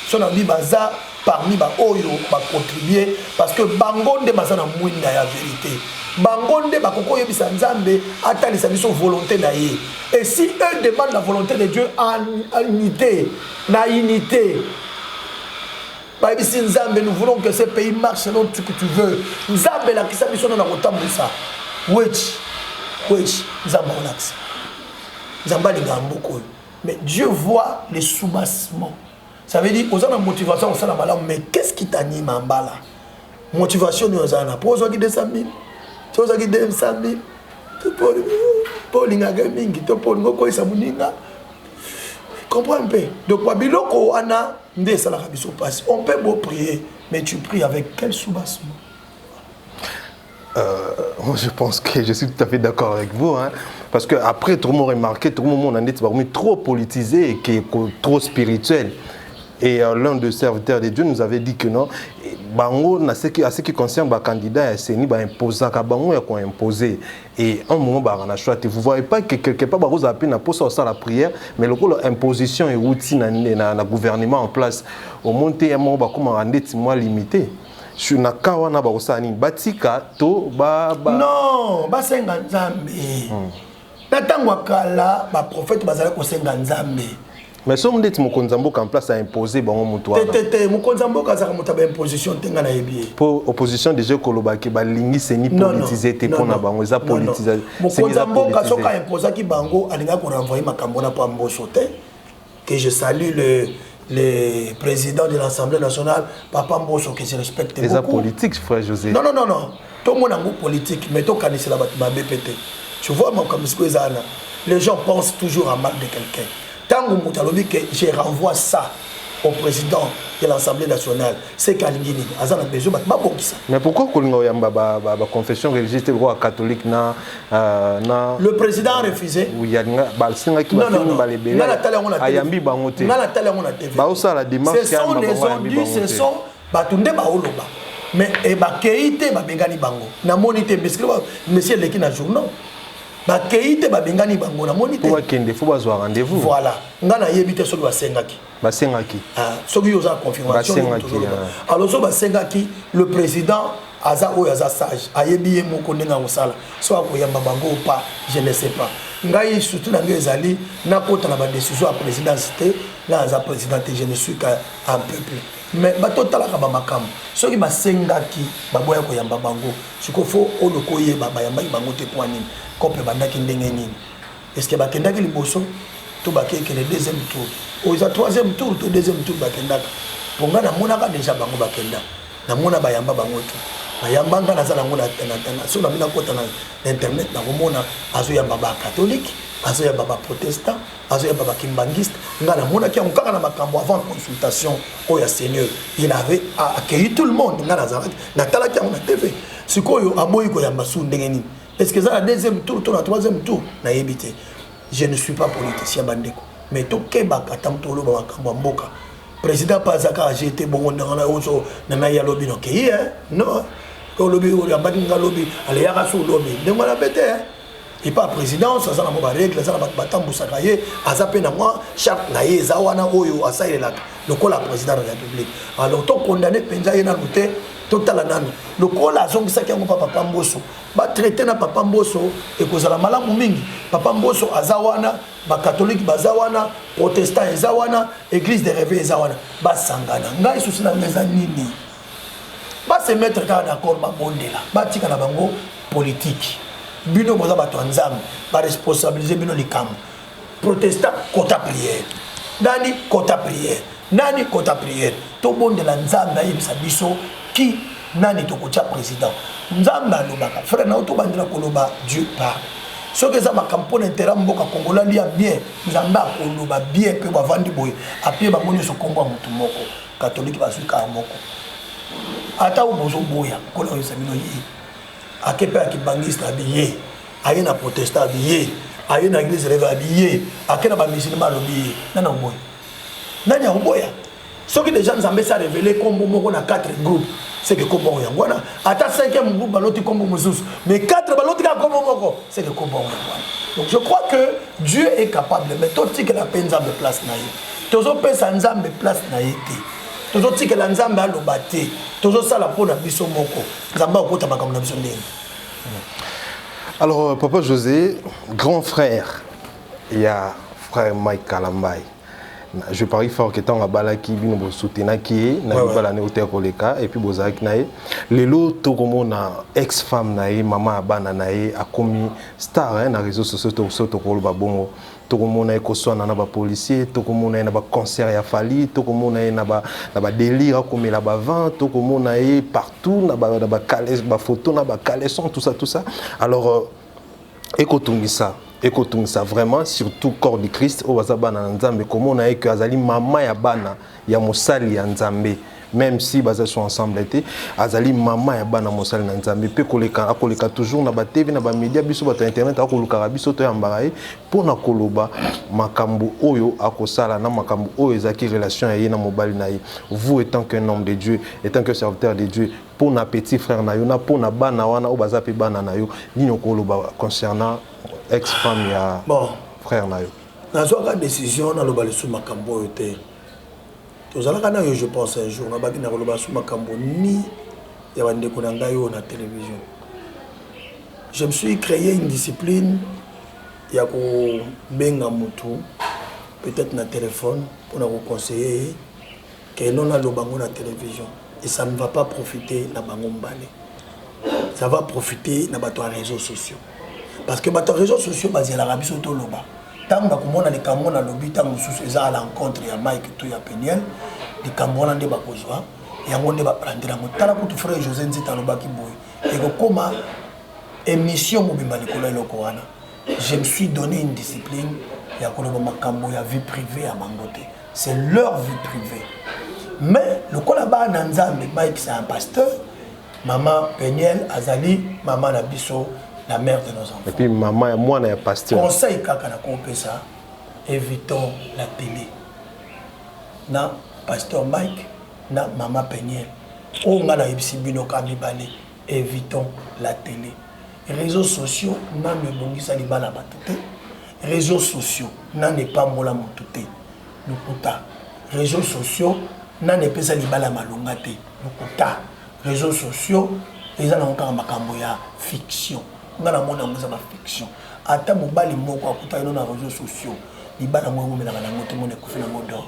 Speaker 2: Son ami baza parmi ba oyo ba contribuer parce que bangonde bazana mwinda ya vérité. Bangonde ba koko yebisa Nzambe atalisa biso volonté na ye. Et si eux demandent la volonté de Dieu en unité, na unité. Bah ici Nzambe, nous voulons que ce pays marche selon ce que tu veux. Nzambe la kisa biso na kotambu ça. Wesh, Nzambe relax. Nzambe li ngamboko. Mais Dieu voit les soubassements. Ça veut dire, aux gens de motivation, on malade, mais qu'est-ce qui t'anime en bas là? Motivation, nous en avons. Pour qui 200 000, tu as 200 000, tu pour l'ingagé mingi, tu pour l'ingoko et samuninga. Comprends un peu. Donc, Wabiloko, Anna, on peut beau prier, mais tu pries avec quel soubassement?
Speaker 1: Moi, je pense que je suis tout à fait d'accord avec vous. Hein, parce qu'après, tout le monde a remarqué, tout le monde en est trop politisé et qui est trop spirituel. Et l'un des serviteurs de Dieu nous avait dit que non, bango, à ce qui concerne les candidats, c'est ni imposer, bango ya ko imposer. Et un moment, on a choisi. Vous voyez pas que quelque part, vous avez appelé à la prière, mais l'imposition et outil na gouvernement en place. Au monté un moment, comme on est limité. Non,
Speaker 2: basenga nzambe. Natangwa kala ba prophète bazala ko senga nzambe.
Speaker 1: Mais si on dit que Mokonzambo en place a imposé bon mutuana.
Speaker 2: Mokonzambo kazaka mutaba imposition tenga na yebi.
Speaker 1: Pour opposition déjà koloba ki ba lingi seni politisé te pona bango za politisé.
Speaker 2: Mokonzambo kasoka imposa ki bango alinga ko renvoyer makambo na pa mboso te. Que je salue le président de l'Assemblée nationale, Papa Mbosso, que je respecte beaucoup.
Speaker 1: Les politiques, frère José.
Speaker 2: Non. Tout le monde a politique, mais tout le monde a BPT. Tu vois, moi, comme les gens pensent toujours à mal de quelqu'un. Tant que je renvoie ça au président de l'Assemblée nationale, c'est Kalingini.
Speaker 1: Mais pourquoi la confession religieuse est catholique
Speaker 2: le président a refusé.
Speaker 1: Oui, il y a
Speaker 2: ce sont les ondus, ce sont Batunde Baoloba. Mais Keïte Babengani Bango. Na monité, monsieur Leki na journal. Keïte Babengani Bango. Na monité.
Speaker 1: Faut rendez-vous.
Speaker 2: Voilà. Ngana yebite so ba sengaki.
Speaker 1: Basengaki.
Speaker 2: Ah, so qui osa confirmation. Alors so ba sengaki, le président Aza ou Aza sage. Ayebi moko ndenga musala. So akoyamba bango ou pas, je ne sais pas. Ngai surtout na ngezali na kota na ba décision à présidence na Aza président, je ne suis qu'un peuple. Mais bato talaka ba makam. So ki ba sengaki baboya ko yamba bango. Siko fo oloko ye baba yamba bango te poani. Kope bandaki ndenge nini. Est-ce que bakendaki liboso to bakeke le deuxième tour. Au troisième tour to deuxième tour bakendaka. Ponga na monaka déjà bango bakenda. Na mona bayamba bango to. Bayamba nga nazala ngona tena. So na bina kota na internet na komona azo ya baba catholique, azo ya baba protestant, azo ya baba kimbangiste. Nga na mona ki on na makambo avant consultation au ya Seigneur. Il avait accueilli tout le monde nga nazala. Na tala ki on a TV. Sikoyo aboyi ko yamba su ndenge nini. Est-ce que ça la deuxième tour to na troisième tour na yebité. Je ne suis pas politicien bandeko. Mais tout Québec attend tout le monde à Mboka. Président Pazaka a jeté bon dans la oso na ya lobby non qui hein non ko lobby o ya badinga lobby ale ya raso lobby de moi la bête hein et pas président ça na mo ba règle ça na batambu sakaye azape na moi chaque na ye zawana oyo asayelela le ko la président de la République alors to condamné penza yena luté total nanu le ko la zongi saki ngo papa Mbosso ba traiter na papa Mbosso et kozala malamu mingi papa Mbosso azawana ba catholique bazawana protestant ezawana église de réveil ezawana ba sangana ngai souci na meza nini ba se mettre d'accord ba bondela ba tika na bango politique bino boza ba nzambe ba responsabiliser bino likambo protestant kota prière nani kota prière to bondela nzambe yebisa biso qui nani to kocha président nzambe alobaka frère na to bandela koloba Dieu parle. Ce que ça m'a campé intérêt mboka Kongola lia bien nzamba koloba bien pe ba vandi boy apie ba moni so kombo mutu moko catholique ba suka moko ata u bozo boya kola yo samino yi akepe akibangista biye ayena protestant biye ayena église réveil biye akena ba musulman lobi nana boy nanya boya ce que les gens nzambe ça révélé kombo moko na 4 groupes. C'est que kombo yangwana ata 5e groupe baloti kombo mususu mais 4 baloti ka kombo moko c'est que kombo yangwana. Donc je crois que Dieu est capable mais tout ce que la nzambe place na ye tozo pesa nzambe place na ye te tozo tika la nzambe aloba te tozo sala pona biso moko nzambe okota makambo na biso ndenge.
Speaker 1: Alors papa José, grand frère, il y a frère Mike Kalambai. Je parie fort que tant à balaki bino soutenir qui na balane hôtel koleka et puis bozaki nae lelo to komo na ex femme nae maman abana nae a commis star na réseaux sociaux to kolba bongo to komo na ko sona na ba policier to komo na ba concert ya fali to komo na ba délire comme la ba vent to komo na partout na ba calais ba photo na ba caleçon tout ça alors écoutons ça et que ça vraiment surtout corps du Christ au bazabana nzambe comment on a que azali mama ya bana ya mosali ya nzambe même si baza sont ensemble été azali mama ya bana mosali na nzambe pe koleka akoleka toujours na ba TV na ba média biso ba internet akoluka biso to yambara ye pona koloba makambo oyo akosala na makambo oyo ezaki relation ya na mobali na ye vous étant qu'un homme de Dieu étant que serviteur de Dieu pour na petit frère na yo na pour na bana wana o baza pe bana na yo nino koloba concernant ex-femme ya
Speaker 2: bon
Speaker 1: frère na yo
Speaker 2: nazwaka décision na loba lesu makambo oyo te tozalaka na yo je pense un jour nabaki na koloba su makambo ni ya bandeko na ngai oyo na télévision je me suis créé une discipline ya kobenga mutu peut-être na téléphone pour na conseiller que non na lobango na télévision et ça ne va pas profiter na bango mbale ça va profiter na bato ya réseaux sociaux parce que bato ya réseaux sociaux bazelaka biso to loba tant bakomona likambo na lobi tant mosusu eza à l'encontre ya Mike to ya Peniel likambo wana nde bakozwa yango nde baprendre yango tala kutu frère José Nzita alobaki boye ekokoma émission mobimba likolo eloko wana je me suis donné une discipline ya koloba makambo ya vie privée ya bango te c'est leur vie privée mais lokola ba na nzambe Mike c'est un pasteur maman Peniel azali maman na biso la mère de nos enfants.
Speaker 1: Et puis maman et moi on est pasteur.
Speaker 2: Conseil kaka na kopé ça, évitons la télé. Na pasteur Mike, na maman Peniel. On a la ibsibino kamibale, évitons la télé. Réseaux sociaux na ne bongisa libala batute. Réseaux sociaux na ne pas mola motute. Lukuta. Réseaux sociaux na ne pesa libala malongate. Lukuta. Réseaux sociaux ils ont encore makambo ya fiction. Ngana mona mza ba fiction ata mobali moko akuta ino na réseaux sociaux libana mwe mumela na ngote mone kufina modo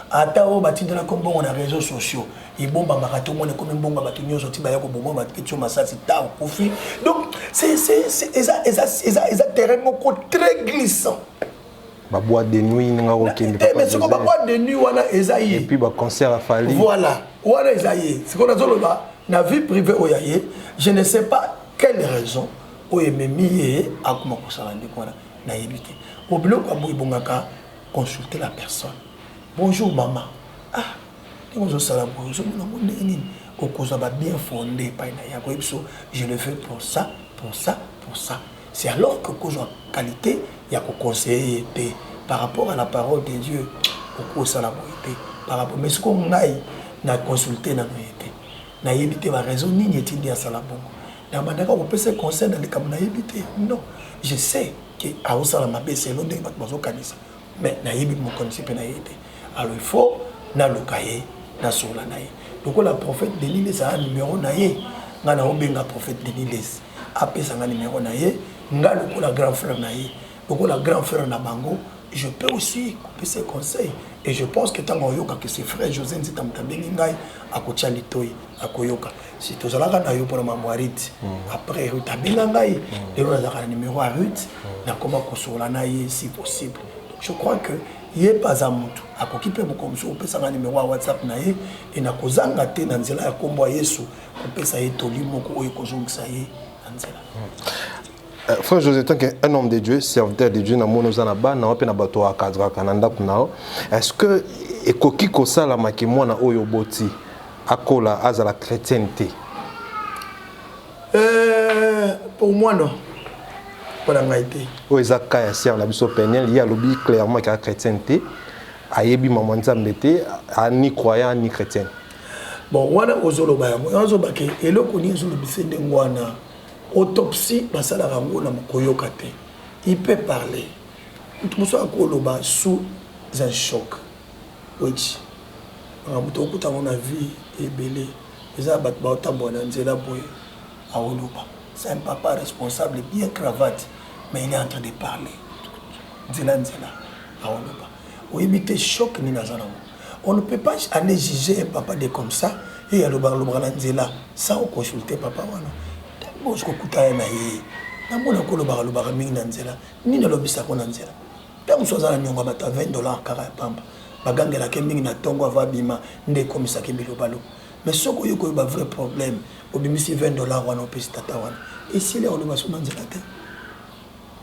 Speaker 2: ata o batindela kombo na réseaux sociaux ibomba makato mone comme mbonga batu nyoso tiba yako bomba batkicho masasi ta kufi donc c'est terrain moko très glissant
Speaker 1: ba boîte de nuit nga okende
Speaker 2: mais c'est comme ba boîte de nuit wana ezayi
Speaker 1: et puis ba concert à Fali
Speaker 2: voilà wana ezayi c'est qu'on a zoloba na vie privée oyaye je ne sais pas quelle raison oye memiye akuma kosala ndikwana na yebite obiloko abo ibongaka consulter la personne bonjour maman ah ngozo sala bonjour na monde nini okoza ba bien fondé pa na yako ebiso je le fais pour ça c'est alors que kozo qualité ya ko conseiller par rapport à la parole de Dieu okosala boité par rapport mais ce qu'on ngai na consulter na noyete na yebite ba raison nini etindi ya sala bongo. Conseil dans les camarades non je sais que à osala mabese l'onde bazo kanisa mais na yebi mon concept na yete alors il faut na lokaye na sola na ye donc la prophète Denis les a numéro na ye ngana obenga prophète Denis les apesa nga numéro na ye nga la grand frère na ye donc la grand frère na bango je peux aussi couper ses conseils et je pense que tant yoka que ses frères José Nzita mtambengi ngai akotia litoi akoyoka si tozalaka na yo pour ma moirite après Ruth abenga ngai lelo nazaka numéro à Ruth na koma kosola na ye si possible donc je crois que ye pas à mutu akokipe bokomso opesa nga numéro à WhatsApp na ye et na kozanga te na nzela ya kombo ya Yesu opesa ye toli moko oyo kozongisa ye na nzela.
Speaker 1: Frère José, tant qu'un homme de Dieu, serviteur de Dieu, est-ce que ekoki kosala makimwa na oyo boti akola azala chrétienté?
Speaker 2: Pour moi non. Pour la ngaité.
Speaker 1: O ezaka ya sœur na biso Peniel, il y a lobby clairement que la chrétienté ayebi maman nzambete ani croyant ni chrétien.
Speaker 2: Bon, wana ozoloba yango, ozoloba ke eloko ni ozolobi sende ngwana. Autopsie, basala rango na mokoyoka te. Il peut parler. Tout le monde sous un choc. Oui. Tout le monde a vie et belé. Les abattus ont c'est un papa responsable, bien cravate, mais il est en train de parler. Oui, mais t'es choc ni nazana. On ne peut pas aller juger un papa de comme ça et aller au sans consulter papa. Je suis na ye na mona ko loba loba mingi na nzela ni na lobisa ko na nzela pe musoza na nyonga bata $20 kaka ya pamba bagangela ke mingi na tongo ava bima nde komisa ke bilobalo mais soko yoko ba vrai problème obimisi $20 wana opesi tata wana et si le loba so na nzela te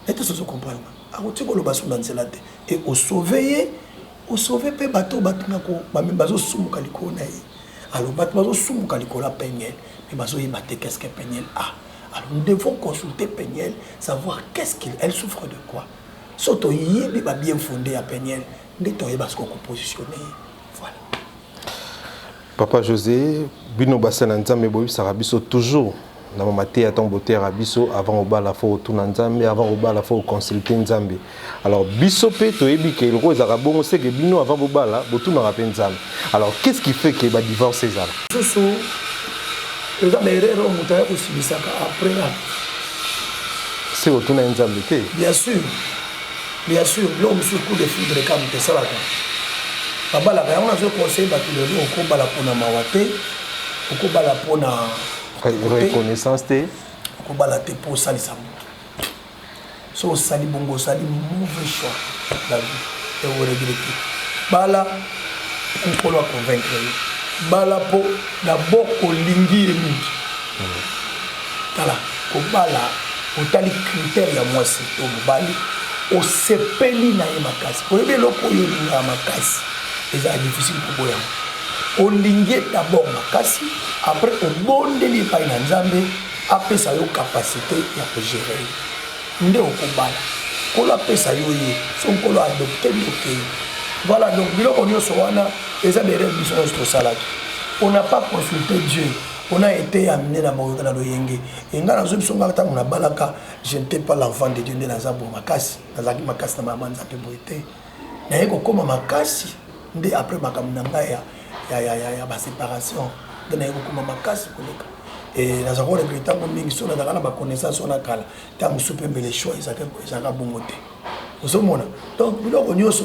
Speaker 2: Et tout ça, je comprends. Alors, tu vois le basson dans la tête. Et au sauver pe bateau nako même bazo sumu kaliko na ye. Alors bateau bazo sumu kaliko la Peniel, mais bazo y mater qu'est-ce que Peniel a. Alors nous devons consulter Peniel, savoir qu'est-ce qu'elle souffre de quoi. Soto yebi ba bien fondé à Peniel, ndeto ye basko ko positionner. Voilà.
Speaker 1: Papa José, bino basana nzambe boyi sarabiso toujours. Na mamate à ton beauté rabiso avant au bas la fois tout nzambe avant au bas la fois consulter nzambe. Alors biso pe to yebi ke le rose arabon sait que bino avant au bas là botu na rappel nzambe. Alors qu'est-ce qui fait que ba divorce ces là?
Speaker 2: Soso les amerero mutaya kusibisaka après
Speaker 1: c'est autour na nzambe te.
Speaker 2: Bien sûr, l'homme sur coup de foudre comme te salaka. Baba la on a ce conseil ba tout le monde ko bala pona mawate, ko bala pona
Speaker 1: reconnaissance te
Speaker 2: ko bala te pour salisa mutu. So sali bongo sali mauvais choix la vie et on regrette. Bala on peut convaincre. Bala po d'abord ko lingi et mingi. Tala ko bala au tali critère ya moi c'est au bali au sepeli na makasi. Pour le loko yo na makasi. C'est difficile pour boya. On lingi d'abord makasi. Après, on bonde les païs dans Zambé, après ça, il y a capacité de gérer. Nous avons on a ça, son colo adopté. Voilà, donc, on n'a pas consulté Dieu. On a été amené dans le Yenge. Et on a balaka, je n'étais pas l'enfant de Dieu dans Zambé, Makasi, dans la Makasi, dans ma maman, ça peut boiter. Mais comme Makasi, après ma caméra, il y a ma séparation. Et dans un rôle de temps, on a une connaissance sur la cale. Tant que je peux les choix, ils ont bon côté. Donc, nous avons eu ce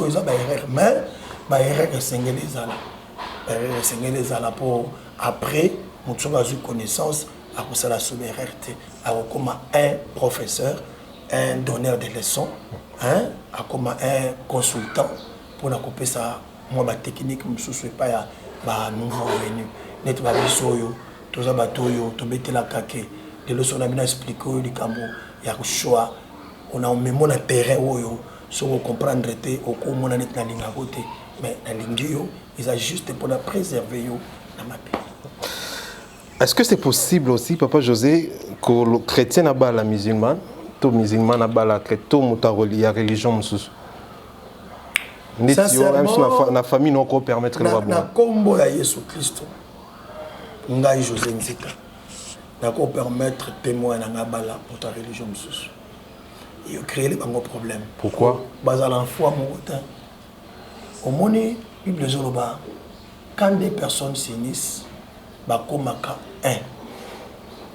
Speaker 2: mais les ala pour après, nous avons eu connaissance à cause la souveraineté, comme un professeur, un donneur de leçons, comme un consultant pour la couper ça. Moi, ma technique, je ne suis pas un nouveau venu. Net ba bisoyo toza batoyo to betela kake de leçon na bina expliquer au likambo ya choix on a même na terrain oyo so ko comprendre te o ko mona net na linga côté mais na lingio ils a juste pour la préserver yo na mapi.
Speaker 1: Est-ce que c'est possible aussi Papa José que le chrétien na ba la musulman to musulman na ba la to muta religion religion mususu sincèrement na famille non ko permettre le
Speaker 2: na combo ya Yesu Christ Ngai José Nzika d'accord permettre témoin na ngabala pour ta religion mususu et créer les bango problème.
Speaker 1: Pourquoi?
Speaker 2: Basal en foi mon temps au moni bible zoloba quand des personnes s'unissent bakomaka 1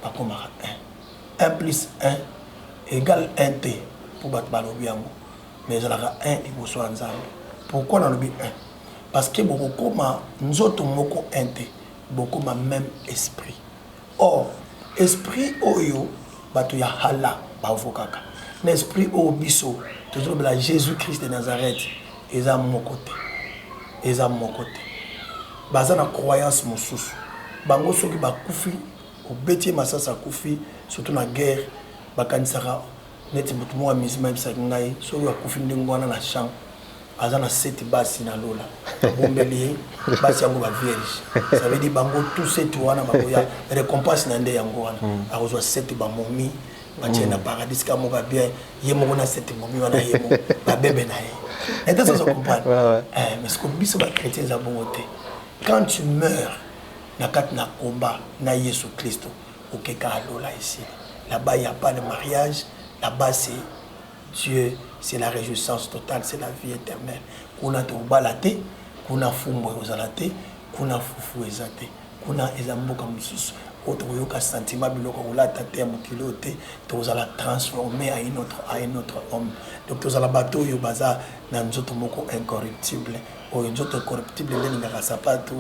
Speaker 2: bakomaka 1 plus 1 égale 1 t pour battre balobi yango mais zalaka 1 iboso nzambe. Pourquoi dans le but 1? Parce que beaucoup comme nzoto moko 1 t beaucoup ma même esprit. Or, esprit oyo, bato ya hala, bavokaka. L'esprit o biso, toujours la Jésus-Christ de Nazareth, ils ont mon côté. Ils ont mon côté. Baza na croyance mosusu. Bango soki bakufi, au bêtier masasa kufi, surtout na guerre, bakanisaka, neti mutu mo amizima ibisa ngai, soki bakufi ndengwana na champ. Azana seti basi na lola bombeli basi yango ba vierge ça veut dire bango tout seti wana bakoya récompense na nde yango wana akozwa seti ba momi batie na paradis ka mo ba bien yemo na seti momi wana yemo ba bébé na ye et ça se comprend mais ce que biso ba chrétiens za bon côté quand tu meurs na kat na combat na Yesu Christ okeka lola ici là-bas il y a pas de mariage là-bas c'est Dieu, c'est la réjouissance totale, c'est la vie éternelle. Kuna te obalate, kuna fumbo ozalate, kuna fufu ezate, kuna ezamboka mususu. Autre yoka sentiment biloko olata te mokilote, te ozala transformer à un autre homme. Donc te ozala bato yo baza na nzoto moko incorruptible. O nzoto incorruptible ndinga sapato,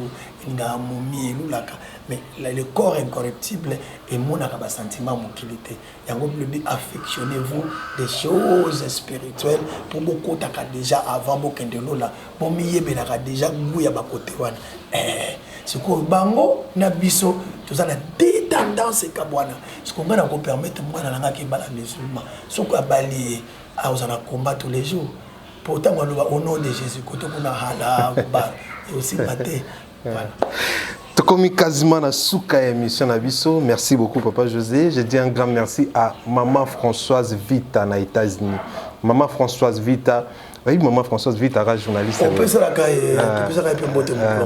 Speaker 2: ndinga momie elulaka. Mais le corps incorruptible et mon sentiment mokilité. Yango le dit affectionnez-vous des choses spirituelles pour beaucoup déjà avant bokende lola. Bon miye benaka déjà ngouya ba côté wana. C'est quoi bango na biso tout ça la détendance kabwana. Ce qu'on va nous permettre moi na nga ki bala musulman. Ce qu'on bali a aux combat tous les jours. Pourtant au nom de Jésus côté qu'on a hala ba et aussi maté. Voilà.
Speaker 1: Tokomi quasiment na souka émission na biso. Merci beaucoup papa José. Je dis un grand merci à maman Françoise Vita na États-Unis. Maman Françoise Vita. Oui, maman Françoise Vita, journaliste.
Speaker 2: On peut se la cailler.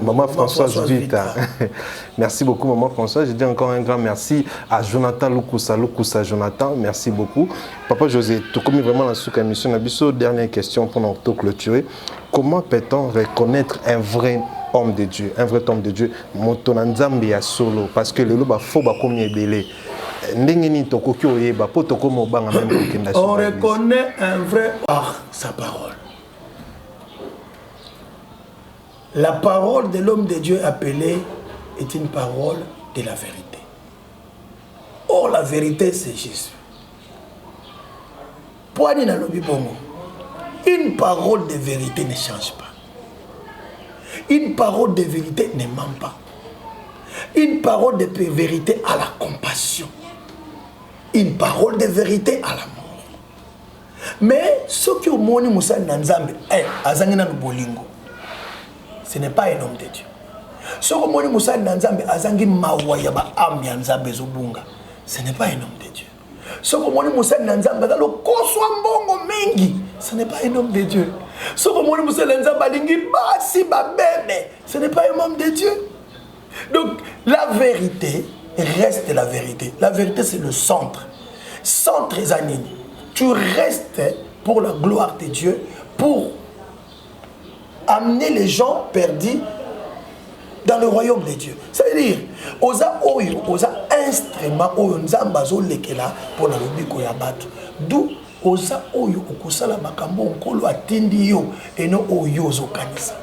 Speaker 1: Maman Françoise Vita. Merci beaucoup maman Françoise. Je dis encore un grand merci à Jonathan Lukusa Jonathan. Merci beaucoup. Papa José, Tokomi vraiment la souka émission na biso. Dernière question pour nous clôturer. Comment peut-on reconnaître un vrai homme de Dieu, un vrai homme de Dieu, Motonanzambi à solo, parce que le loba faut ba comme belé. On
Speaker 2: reconnaît un vrai par sa parole. La parole de l'homme de Dieu appelé est une parole de la vérité. Or la vérité c'est Jésus. Poani na lobi bongo. Une parole de vérité ne change pas. Une parole de vérité ne ment pas. Une parole de vérité à la compassion. Une parole de vérité à la mort. Mais ce qui au moni Moussa Nanzambe, azangina bolingo. Ce n'est pas un homme de Dieu. Ce qui au moni Moussa Nanzambe, azangi mawaya ba ambi Nzambe zobunga. Ce n'est pas un homme de Dieu. Ce qui au moni Moussa Nanzambe, lo koswa mbongo mengi. Ce n'est pas un homme de Dieu. Ce que mon Moussa Nanzambe alingi basi ba bébé, ce n'est pas un homme de Dieu. Donc la vérité reste la vérité. La vérité c'est le centre. Centre Zanini. Tu restes pour la gloire de Dieu, pour amener les gens perdus dans le royaume de Dieu. Ça veut dire, osa instrument oyo nzamba zo lekela pour la lobiko ya bato. D'où oza oyo okosala makambo nkolo atindi yo eno oyo ozokanisa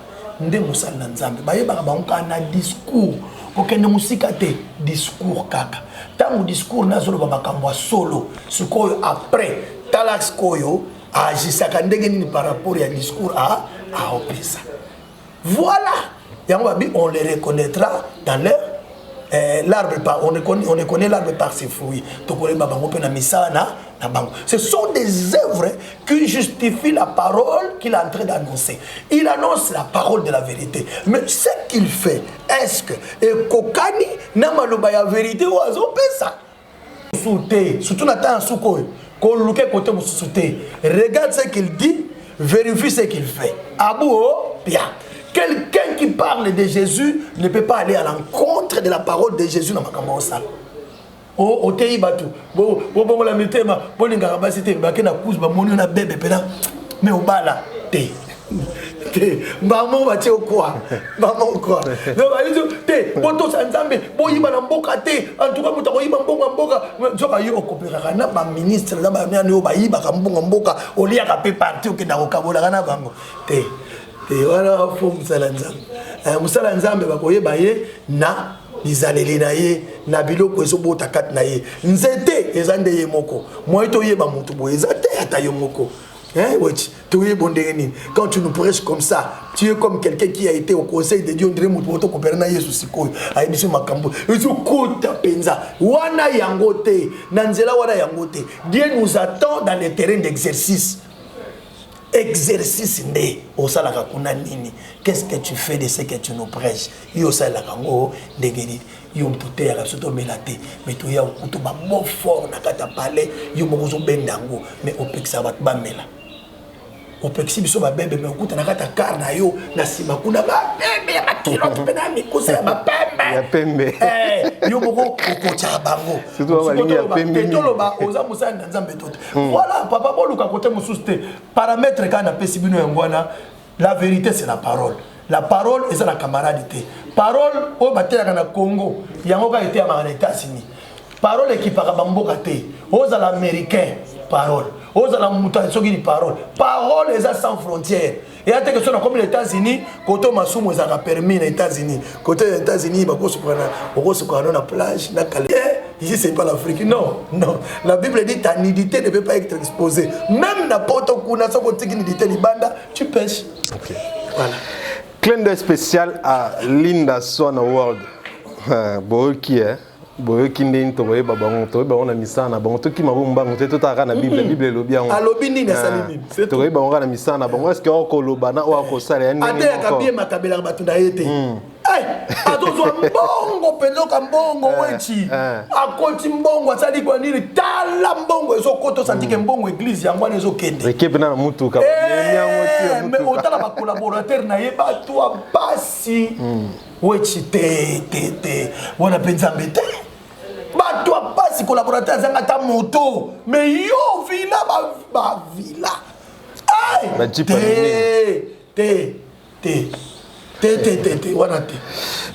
Speaker 2: nde mosala na nzambe bayebaka bango na discours okende musika te discours kaka tango discours nazoloba makambo ya solo sikoyo après talax koyo agisaka ndenge nini par rapport ya discours à opesa. Voilà yango babi on les reconnaîtra dans leur l'arbre par on connaît l'arbre par ses fruits. Ce sont des œuvres qui justifient la parole qu'il est en train d'annoncer. Il annonce la parole de la vérité. Mais ce qu'il fait, est-ce que kokani na maloba ya vérité ou azopesa? Surtout Nathan Soukoy, regarde ce qu'il dit, vérifie ce qu'il fait. Abou, bien. Quelqu'un qui parle de Jésus ne peut pas aller à l'encontre de la parole de Jésus dans ma campagne. Oh, tei batu. Bon, la mitema, bon, les garabasités, bakena pousse, ba moni na bébé, pena. Mais au bas là, te. Maman va au quoi? Maman quoi? Non, te, boto sanzambe, boyiba na mboka te. En tout cas, mutako yiba mboka. Zoka yo okopera na ba ministre na ba nani ba yiba ka mboka, olia ka pe parti o ke na okabola na bango. Te. Et voilà, il faut Moussala Nzambe bakoyeba ye na bizaleli na ye na biloko ezobota kat na ye nzete ezande ye moko moi to yeba mutu bo ezate ata yo moko wechi to yebo ndenge. Quand tu nous prêches comme ça, tu es comme quelqu'un qui a été au conseil de Dieu, on dirait mutu to kopera na Yesu sikoyo ayibiso makambo ezo kota penza wana yangote na nzela wana yangote. Dieu nous attend dans les terrains d'exercice. Exercice né au salaka kuna nini. Qu'est-ce que tu fais de ce que tu nous prêches? Yo salaka ngo ndegeni yo mputé ya soto melate mais to ya okuto ba mo fort na kata palais yo mokozo bendango mais opekisa bat ba mela opekisi biso ba bebe mais okuta na kata car na yo na sima kuna ba bebe ya makilo pena mikosa ya ba pembe
Speaker 1: ya pembe
Speaker 2: yo moko okocha bango
Speaker 1: surtout ba lingi ya pembe
Speaker 2: tolo ba oza musana nzambe toto. Voilà papa boluka kote mususte paramètre kana pesi bino yangwana. La vérité c'est la parole. La parole est la camaradité. Parole au bataille na Congo yango ka été à États-Unis. Parole qui para bamboka te aux américains parole aux la mutation qui parole parole est sans frontières. Et à tes questions comme les États-Unis côté masumu ezaka permis les États-Unis côté les États-Unis bako se na plage na calé. Ici c'est pas l'Afrique. Non. La Bible dit ta nudité ne peut pas être exposée. Même n'importe où na soko tiki nudité libanda tu pêches.
Speaker 1: OK.
Speaker 2: Voilà.
Speaker 1: Clin d'œil spécial à Linda Swan Award. Boki, hein? Boki ndeni toye babango toye ba ona misana bango to ki mabomba ngote to ta na Bible Bible lobi yango.
Speaker 2: Alobi nini na salimi.
Speaker 1: Toye ba ona misana bango est-ce que oko lobana o ko sala yani.
Speaker 2: Ate ya kabie makabela batunda yete. Eh, azozo mbongo pendo ka mbongo wechi. Akoti mbongo asali kwa nini tala mbongo ezokoto santike mbongo église yango na ezokende.
Speaker 1: Rekebe na mutu ka.
Speaker 2: Mais otala ba collaborateur na yeba toi basi. Wechi te. Wana penza mbete. Ba toi basi collaborateur zanga ta moto. Mais yo villa ba villa. Ay.
Speaker 1: Ba jipa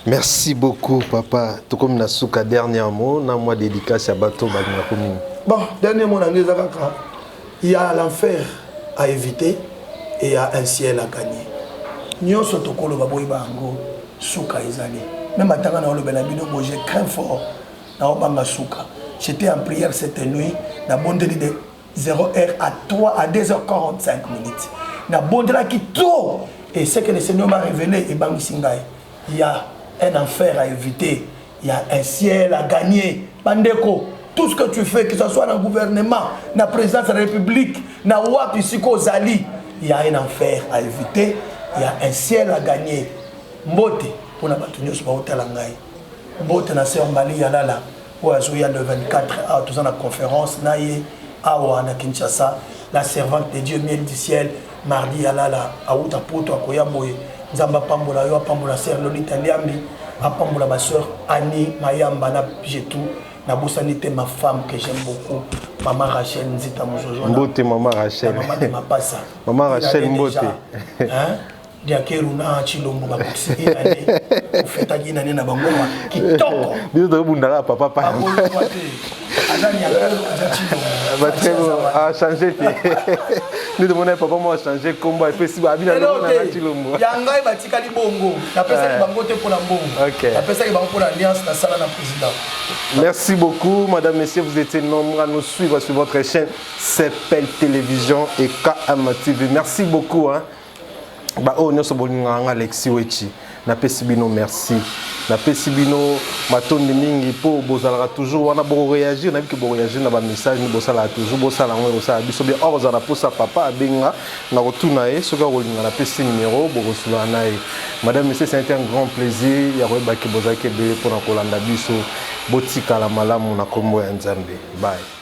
Speaker 1: Merci beaucoup, papa. Tout comme Nasuka, dernier mot, na moi dédicace à Bato Bagna Komini.
Speaker 2: Bon, dernier mot, il y a l'enfer à éviter et il y a un ciel à gagner. Nous sommes tous les gens Souka Izali. Même à Tangana, j'ai craint fort. J'étais en prière cette nuit, na bonne de 0h à 3 à 2h45 minutes. Na bonne de la qui tout. Et ce que le Seigneur m'a révélé, il y a un enfer à éviter, il y a un ciel à gagner. Bandeko, tout ce que tu fais, que ce soit dans le gouvernement, dans la présidence de la République, dans le WAP, ici, Zali, il y a un enfer à éviter, il y a un ciel à gagner. Mbote, pour la bataille, c'est pas au Talangai. Mbote, na sœur Mali Yalala, où il y a le 24, à toute la conférence, naïe, à Kinshasa, la servante de Dieu, miel du ciel. Mardi alala auta poto akoya boye nzamba pambola yo pambola sœur Lolita Liambi apambola ma sœur Annie Mayamba na Jetou na bosanité ma femme que j'aime beaucoup maman Rachel Nzita Mojojo
Speaker 1: Mbote maman Rachel
Speaker 2: maman de ma passa
Speaker 1: maman Rachel Mbote
Speaker 2: hein diakeruna chilombo ba kusi ane feta gina na bango kitoko
Speaker 1: biso to bundala papa pa a changé. Nous demandons papa moi a changé combat et puis si babina na chilombo.
Speaker 2: Yanga batika li bongo. Na pesa ki bango te pour la bongo.
Speaker 1: OK.
Speaker 2: Na pesa ki bango pour l'alliance na sala na président.
Speaker 1: Merci beaucoup madame messieurs, vous étiez nombreux à nous suivre sur votre chaîne CPL Télévision et KM TV. Merci beaucoup hein. Ba o nyoso bolinga Alexis Wechi. Na pesibino merci. Na pesibino matonde mingi po bozala toujours wana bo réagir na bi que bo réagir na ba message ni bosala toujours bosala ngo bosala biso bien or za posa papa abenga na rotuna e soka rolinga na pesi numéro bo resula na e. Madame monsieur, c'est un grand plaisir ya roba ke bozake be pour na kolanda biso botika la malamu na kombo ya Nzambe. Bye.